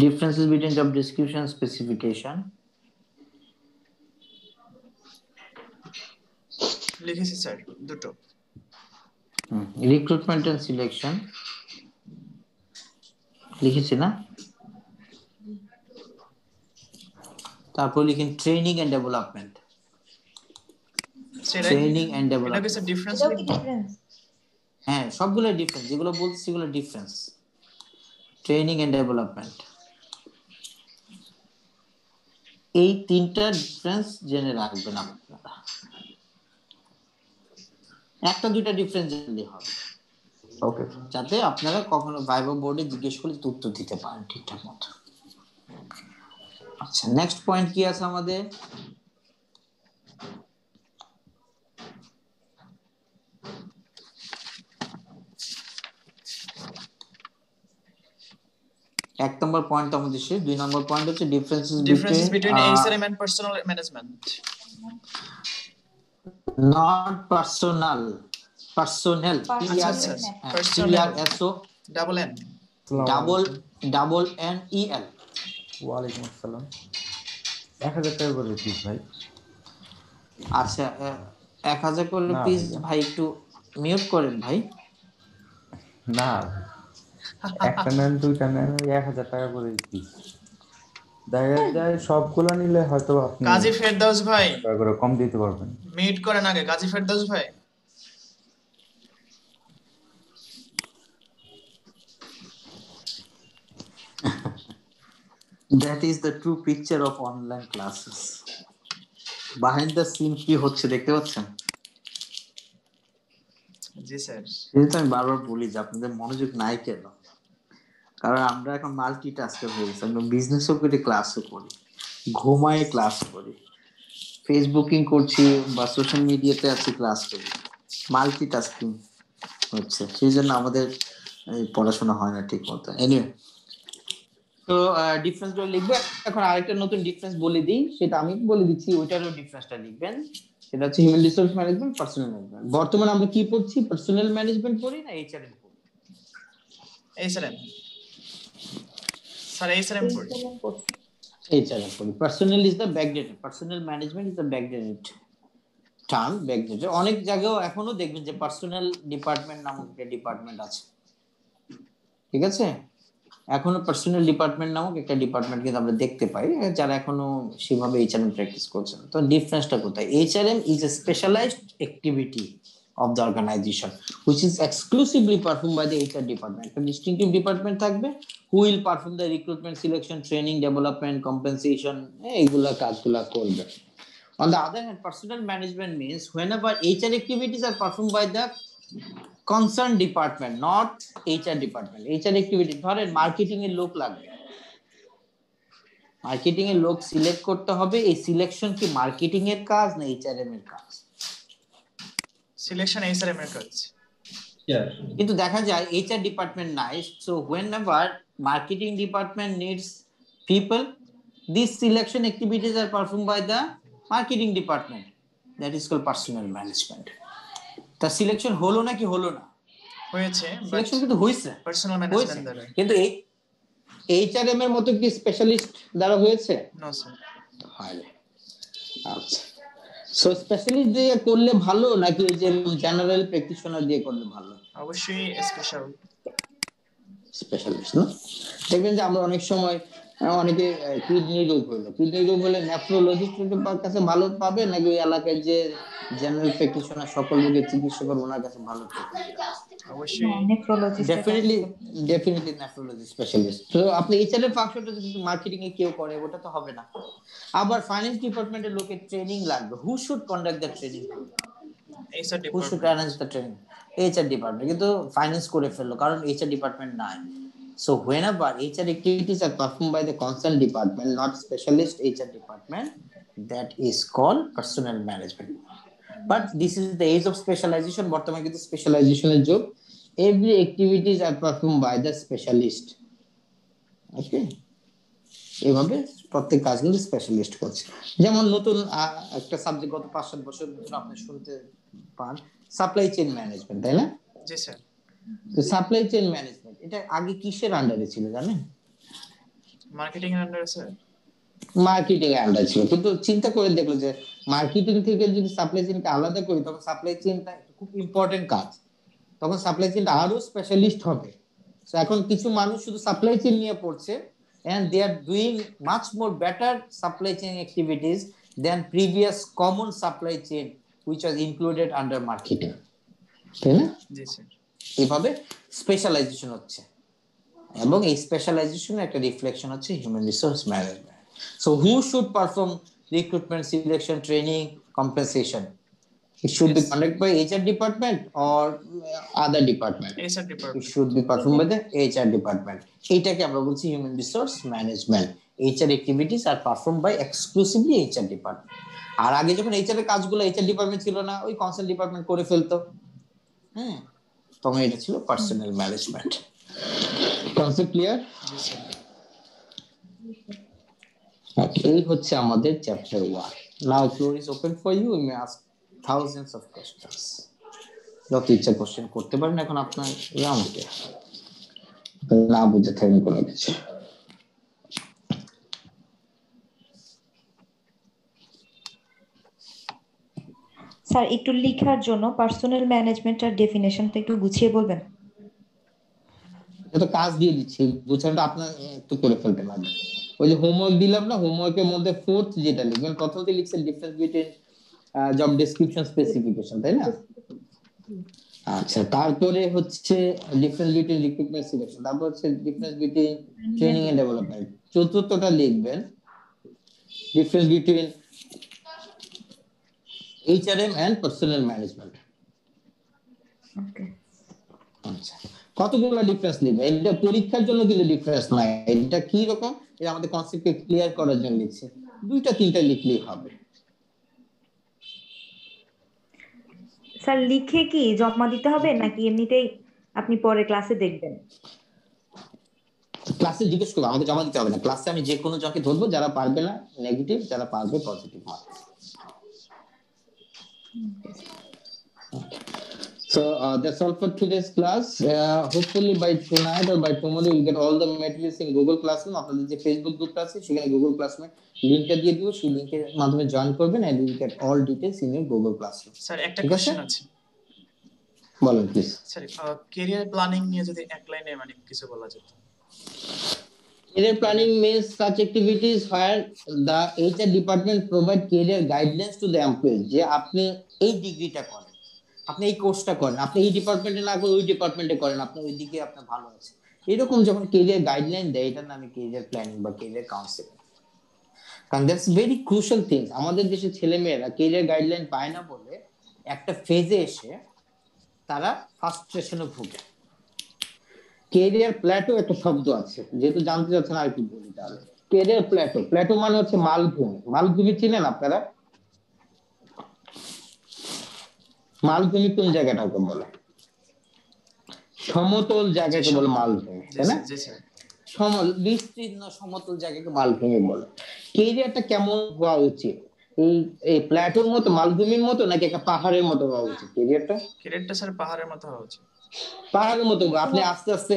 S3: Differences between job description and specification.
S1: লিখেছি স্যার দুটো।
S3: রিক্রুটমেন্ট এন্ড সিলেকশন লিখেছি না? তারপর লিখেন training and development. Training and development,
S1: এটা কি difference?
S3: হ্যাঁ, সবগুলো ডিফারেন্স, যেগুলো বলছি সেগুলো ডিফারেন্স। ট্রেনিং এন্ড ডেভেলপমেন্ট, এই তিনটা ডিফারেন্স জেনে রাখবেন আপনারা। একটা দুইটা ডিফারেন্স জানলে হবে, ওকে, যাতে আপনারা কখনো ভাইভা বোর্ডে জিজ্ঞেস করলে উত্তর দিতে পারেন ঠিকঠাক মতো। আচ্ছা, নেক্সট পয়েন্ট কি আছে আমাদের? এক নম্বর পয়েন্ট আমাদের শেষ। 2 নম্বর পয়েন্ট হচ্ছে differences between
S1: HRM and personal management.
S3: Not personal, personnel, PRSO double NEL.
S10: ওয়ালাইকুম আসসালাম। 1000 টাকা করে পিস ভাই।
S3: আচ্ছা 1000 করে
S10: না
S3: পিস
S10: ভাইয়া।
S3: ভাই, একটু মিউট করেন ভাই।
S10: না একটা নেন দুইটা নেন 1000 টাকা করে পিস। দেখা যায় সবগুলো নিলে হয়তো আপনি
S1: কাজী ফেরদৌস ভাই
S10: টাকা করে কম দিতে পারবেন।
S1: মিট করেন আগে কাজী ফেরদৌস ভাই।
S3: That is the true picture of online classes. Behind the scene কি হচ্ছে দেখতে পাচ্ছেন?
S1: জি স্যার।
S3: যেটা আমি বারবার বলি যে আপনাদের মনোযোগ নাই কেন? কারণ আমরা এখন মাল্টিটাস্কার হয়ে গেছি। আমরা বিজনেসও করি, ক্লাসও করি, ঘুমাই ক্লাস করি, ফেসবুকিং করছি বা সোশ্যাল মিডিয়াতে আছি, ক্লাস করি, মাল্টিটাস্কিং হচ্ছে। সেই জন্য আমাদের পড়াশোনা হয় না ঠিক মতো। এনিওয়ে, তো ডিফারেন্স গুলো লিখবে। এখন আরেকটা নতুন ডিফারেন্স বলে দিই, সেটা আমি বলে দিচ্ছি, ওইটারও ডিফারেন্সটা লিখবেন। সেটা হচ্ছে human resource management, personal management. বর্তমানে আমরা কি পড়ছি? পার্সোনাল ম্যানেজমেন্ট পড়ি না এইচআরএম পড়ি?
S1: এইচআরএম স্যার, এইচআরএম পড়ি।
S3: এইচআরএম পড়ি। Personal is the backdated, personal management is the backdated term. Backdated অনেক জায়গায় এখনো দেখবেন যে পার্সোনাল ডিপার্টমেন্ট নামক একটা ডিপার্টমেন্ট আছে, ঠিক আছে? এখনো পার্সোনাল ডিপার্টমেন্ট নামক একটা ডিপার্টমেন্ট কিন্তু আমরা দেখতে পাই, যারা এখনো সেভাবে এইচআরএম প্র্যাকটিস করছেন। তো ডিফারেন্সটা কোথায়? HRM is a specialised activity of the organisation which is exclusively performed by the HR department. একটা ডিস্টিংটিভ ডিপার্টমেন্ট থাকবে who will perform the recruitment, selection, training, development, compensation, এইগুলা কাজগুলা করবে। On the other hand, personal management means whenever HR activities are performed by the concerned department, not HR department. HR activity ধরেন marketing এর লোক লাগবে, marketing এর লোক select করতে হবে। এই সিলেকশন কি মার্কেটিং এর কাজ না এইচআরএম এর কাজ?
S1: সিলেকশন এইচআরএম এর কাজ।
S3: কিন্তু দেখা যায় এইচআর ডিপার্টমেন্ট নাই। So whenever marketing department needs people, these selection activities are performed by the marketing department. That is called personal management. তা সিলেকশন হলো নাকি হলো না?
S1: হয়েছে,
S3: সিলেকশন কিন্তু হইছে,
S1: পার্সোনাল ম্যানেজমেন্ট দ্বারা।
S3: কিন্তু এইচআরএম এর মতো কি স্পেশালিস্ট দ্বারা হয়েছে?
S1: নো স্যার,
S3: হয়নি। আচ্ছা, সো স্পেশালিস্ট দিয়ে করলে ভালো নাকি যে জেনারেল প্র্যাকটিশনার দিয়ে করলে ভালো?
S1: অবশ্যই
S3: স্পেশালিস্ট না? দেখবেন যে আমরা অনেক সময় অনেকে কিডনি রোগ হলে নেফ্রোলজিস্টের কাছে ভালো পাবে নাকি ওই এলাকায় যে জেনারেল প্র্যাকটিশনার সকল রোগের চিকিৎসক ওনার কাছে ভালো পাবে?
S1: অবশ্যই
S4: নেফ্রোলজিস্ট,
S3: ডেফিনেটলি নেফ্রোলজি স্পেশালিস্ট। তো আপনি এইচআর এর ফাংশনটা যদি মার্কেটিং এ কেউ করে ওটা তো হবে না। আবার ফাইন্যান্স ডিপার্টমেন্টের লোকের ট্রেনিং লাগবে। হু should conduct the training?
S1: HR
S3: who should arrange the training? HR department. কিন্তু ফাইন্যান্স করে ফেললো কারণ এইচআর ডিপার্টমেন্ট নাই। So whenever HR activities are performed by the concerned department, not specialist HR department, that is called personal management. But this is the age of specialization. বর্তমানে কিন্তু স্পেশালাইজেশনের যুগ। Every activities are performed by the specialist. Okay? এভাবে প্রত্যেক কাজ কিন্তু specialist করছে। যেমন নতুন একটা সাবজেক্ট গত 5-7 বছর ধরে আপনি শুনতে পান, সাপ্লাই চেইন ম্যানেজমেন্ট, তাই না?
S1: জি স্যার।
S3: তো সাপ্লাই চেইন ম্যানেজমেন্ট এটা আগে কিসের আন্ডারে ছিল জানেন?
S1: মার্কেটিং এর আন্ডারে স্যার।
S3: মার্কেটিং এর আন্ডারে ছিল, কিন্তু চিন্তা করে দেখলো যে মার্কেটিং থেকে যদি সাপ্লাই চেইনকে আলাদা করি তখন সাপ্লাই চেইনটা খুব ইম্পর্টেন্ট কাজ, তখন সাপ্লাই চেইনটা আরো স্পেশালিস্ট হবে। সো এখন কিছু মানুষ শুধু সাপ্লাই চেইন নিয়ে পড়ছে and they are doing much more better supply chain activities than previous common supply chain which was included under marketing. তাই না?
S1: জি স্যার।
S3: এইভাবে স্পেশালাইজেশন হচ্ছে এবং এই স্পেশালাইজেশনের একটা রিফ্লেকশন হচ্ছে human resource management. So who should perform recruitment, selection, training, compensation? It should be conducted by HR department or other department?
S1: HR department.
S3: It should be performed by the HR department. এইটাকে আমরা বলছি human resource management. HR activities are performed by exclusively HR department. আর আগে যখন HR এর কাজগুলো HR department ছিল না, ওই কনসার্ন ডিপার্টমেন্ট করে ফেলতো। হ্যাঁ, তখন এটা ছিল পার্সোনাল ম্যানেজমেন্ট। Concept clear? এই হচ্ছে আমাদের chapter 1। Now floor is open for you. You may ask thousands of questions. যত ইচ্ছা কোশ্চেন করতে পারেন এখন আপনার রাউন্ডে, না বুঝে থাকেন কোনো কিছু।
S4: স্যার একটু লেখার জন্য পার্সোনাল ম্যানেজমেন্টের ডেফিনেশনটা একটু গুছিয়ে বলবেন?
S12: এটা কাজ দিয়ে দিচ্ছি, গুছানোটা আপনার একটু করে ফেলতে পারবেন। ওই যে হোমওয়ার্ক দিলাম না, হোমওয়ার্কের মধ্যে ফোর্থ যেটা লিখবেন, প্রথমতে লিখছেন difference between job description specification, তাই না? আচ্ছা, তারপরে হচ্ছে ডিফারেন্স বিটুইন রিক্রুটমেন্ট সিলেকশন, তারপর হচ্ছে difference between training and development, চতুর্থটা লিখবেন difference between HRM and personnel management.
S4: Okay,
S12: আচ্ছা, কতগুলো ডিফারেন্স লিখবে, এটা পরীক্ষার জন্য কিন্তু ডিফারেন্স নাই, এটা কি রকম, এটা আমাদের কনসেপ্টকে ক্লিয়ার করার জন্য লিখছে, দুইটা তিনটা লিখলেই হবে।
S4: স্যার লিখে কি জমা দিতে হবে নাকি এমনিতেই আপনি পরে ক্লাসে দেখবেন?
S12: ক্লাসে জিজ্ঞেস করবো, আমাকে জমা দিতে হবে না, ক্লাসে আমি যে কোনো জনকে ধরবো, যারা পারবে না নেগেটিভ, যারা পারবে positive mark. So that's all for today's class. Hopefully by tonight or by tomorrow you'll get all the materials in Google Classroom. আপনাদের যে ফেসবুক গ্রুপ আছে সেখানে Google Classroom লিংকটা দিয়ে দিব, সেই লিংকের মাধ্যমে জয়েন করবেন and you'll get all details in your Google Classroom.
S1: Sir একটা কোশ্চেন আছে।
S12: বলেন প্লিজ।
S1: স্যার ক্যারিয়ার প্ল্যানিং নিয়ে যদি এক লাইনে মানে কিছু বলা যেত।
S12: Career planning means such activities where the HR department provide career guidelines to the employees, যে আপনি এই ডিগ্রিটা করেন, আপনি এই কোর্সটা করেন, আপনি এই ডিপার্টমেন্টে না করে ওই ডিপার্টমেন্টে করেন, আপনি ওই দিকে আপনার ভালো আছে, এরকম যখন কেরিয়ার গাইডলাইন দেয়, এটার নামে কেরিয়ার প্ল্যানিং বা কেরিয়ার কাউন্সেলিং। কারণ দ্যাটস ভেরি ক্রুশাল থিংস। আমাদের দেশে ছেলেমেয়েরা কেরিয়ার গাইডলাইন পায় না বলে একটা ফেজে এসে তারা ফ্রাস্ট্রেশনে ভোগে। কেরিয়ার প্ল্যাটো একটা শব্দ আছে, যেহেতু জানতে চাচ্ছেন আর কি বলি তাহলে। কেরিয়ার প্ল্যাটো, প্ল্যাটো মানে হচ্ছে মালভূমি। মালভূমি চিনেন আপনারা? মালভূমি কোন জায়গাটাকে বলে? সমতল জায়গাকে বলে মালভূমি, তাই না? বিস্তীর্ণ সমতল জায়গাকে মালভূমি বলে। কেরিয়ারটা কেমন হওয়া উচিত? এই প্ল্যাটোর মতো, মালভূমির মতো, নাকি একটা পাহাড়ের মতো হওয়া উচিত? কেরিয়ারটা
S1: স্যার পাহাড়ের মতো হওয়া উচিত।
S12: পাহাড়ের মতো, আপনি আস্তে আস্তে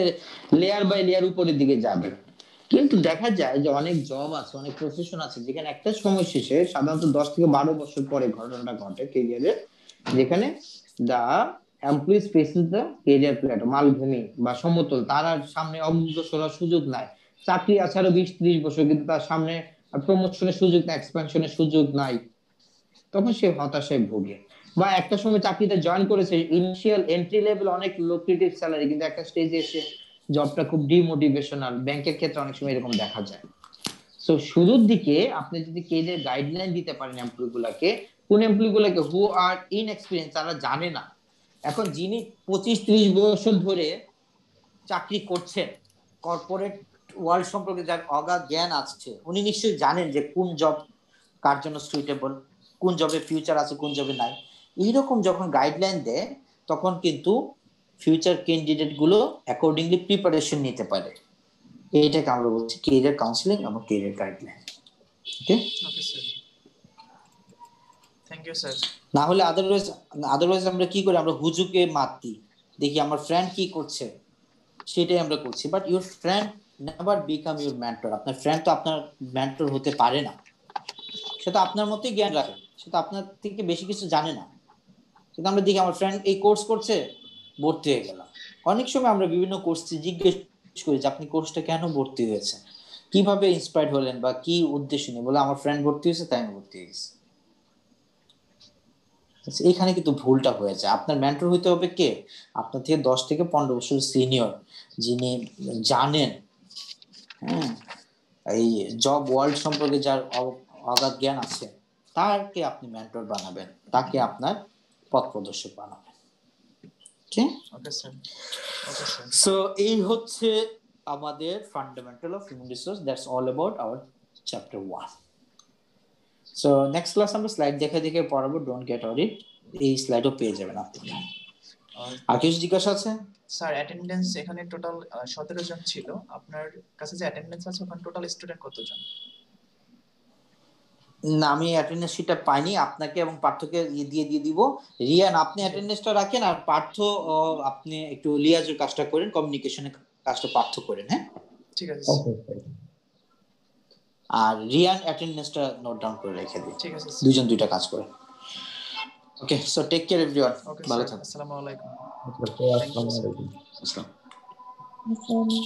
S12: লেয়ার বাই লেয়ার উপরের দিকে যাবেন। কিন্তু দেখা যায় যে অনেক জব আছে, অনেক প্রফেশন আছে যেখানে একটা সময় শেষে সাধারণত 10 থেকে 12 বছর পরে ঘটনাটা ঘটে ক্যারিয়ারে, যেখানে দা এমপ্লয়িজ ফেসেস দা ক্যারিয়ার প্ল্যাটো, মালভূমি বা সমতল, তার আর সামনে অগ্রসর হওয়ার সুযোগ নাই। চাকরি আছে আরো 20-30 বছর, কিন্তু তার সামনে প্রমোশনের সুযোগ নাই, এক্সপ্যানশনের সুযোগ নাই, তখন সে হতাশায় ভোগে। বা একটা সময় চাকরিতে জয়েন করেছে, ইনিশিয়াল এন্ট্রি লেভেল অনেক লুক্রেটিভ স্যালারি, কিন্তু একটা স্টেজে এসে জবটা খুব ডিমোটিভেশনাল। ব্যাংকের ক্ষেত্রে অনেক সময় এরকম দেখা যায়। সো শুরুর দিকে আপনি যদি কেরিয়ার গাইডলাইন দিতে পারেন এমপ্লয়িগুলোকে, কোন এমপ্লয়িগুলোকে হু আর ইনএক্সপেরিয়েন্স, তারা জানে না। এখন যিনি 25-30 বছর ধরে চাকরি করছেন, কর্পোরেট ওয়ার্ল্ড সম্পর্কে যার অগাধ জ্ঞান আছে, উনি নিশ্চয়ই জানেন যে কোন জব কার জন্য সুইটেবল, কোন জবে ফিউচার আছে, কোন জবে নাই। এইরকম যখন গাইডলাইন দেয়, তখন কিন্তু ফিউচার ক্যান্ডিডেট গুলো অ্যাকর্ডিংলি প্রিপারেশন নিতে পারে। এইটাকে আমরা বলছি ক্যারিয়ার কাউন্সেলিং এবং career guideline. Okay
S1: sir, thank you sir.
S12: না হলে আদারওয়াইজ আমরা কি করি, আমরা হুজুকে মাতি, দেখি আমার ফ্রেন্ড কি করছে সেটাই আমরা করছি। But your friend never become your mentor. আপনার ফ্রেন্ড তো আপনার মেন্টর হতে পারে না। সে তো আপনার মতোই জ্ঞান রাখে, সে তো আপনার থেকে বেশি কিছু জানে না। কিন্তু আমরা দেখি আমার ফ্রেন্ড এই কোর্স করছে, ভর্তি হয়ে গেলাম। অনেক সময় আমরা বিভিন্ন কোর্সে জিজ্ঞেস করি যে আপনি কোর্সটা কেন ভর্তি হয়েছে, কিভাবে ইন্সপায়ার্ড হলেন বা কি উদ্দেশ্য নিয়ে, বলে আমার ফ্রেন্ড ভর্তি হয়েছে তাই আমি ভর্তি হয়ে গেছি। এখানে কিন্তু ভুলটা হয়ে যায়। আপনার মেন্টর হইতে হবে কে? আপনার থেকে 10 থেকে 15 বছর সিনিয়র, যিনি জানেন, হ্যাঁ, এই জব ওয়ার্ল্ড সম্পর্কে যার অগাধ জ্ঞান আছে, তাকে আপনি মেন্টর বানাবেন, তাকে আপনার পথ প্রদর্শক বানাবেন। Okay sir. সো এই হচ্ছে আমাদের fundamental of human resource. That's all about our chapter 1। So next class আমরা স্লাইড দেখে দেখে পড়াবো, ডোন্ট গেট ওয়ারিড। এই স্লাইডও পেয়ে যাবেন আপনারা। আর কিছু জিজ্ঞাসা আছে?
S1: স্যার অ্যাটেন্ডেন্স এখানে টোটাল 17 জন ছিল, আপনার কাছে যে অ্যাটেন্ডেন্স আছে ওখানে টোটাল স্টুডেন্ট কতজন?
S12: না, আমি অ্যাটেন্ডেন্স শিটটা পাইনি, আপনাকে এবং পার্থকে দিয়ে দিব। রিয়ান আপনি অ্যাটেন্ডেন্সটা রাখেন, আর পার্থ আপনি একটু লিয়াজের কাজটা করেন, কমিউনিকেশনের কাজটা পার্থ করেন। হ্যাঁ
S1: ঠিক আছে।
S12: আর রিয়ান অ্যাটেন্ডেন্সটা নোট ডাউন করে রেখে দিন।
S1: ঠিক আছে,
S12: দুইজন দুইটা কাজ করেন।
S3: Okay so take care everyone
S1: okay
S3: ভালো
S1: স্যার
S3: থাকুন
S1: আসসালামু আলাইকুম
S10: আসসালামু আলাইকুম।
S3: আসসালাম
S4: আসসালাম।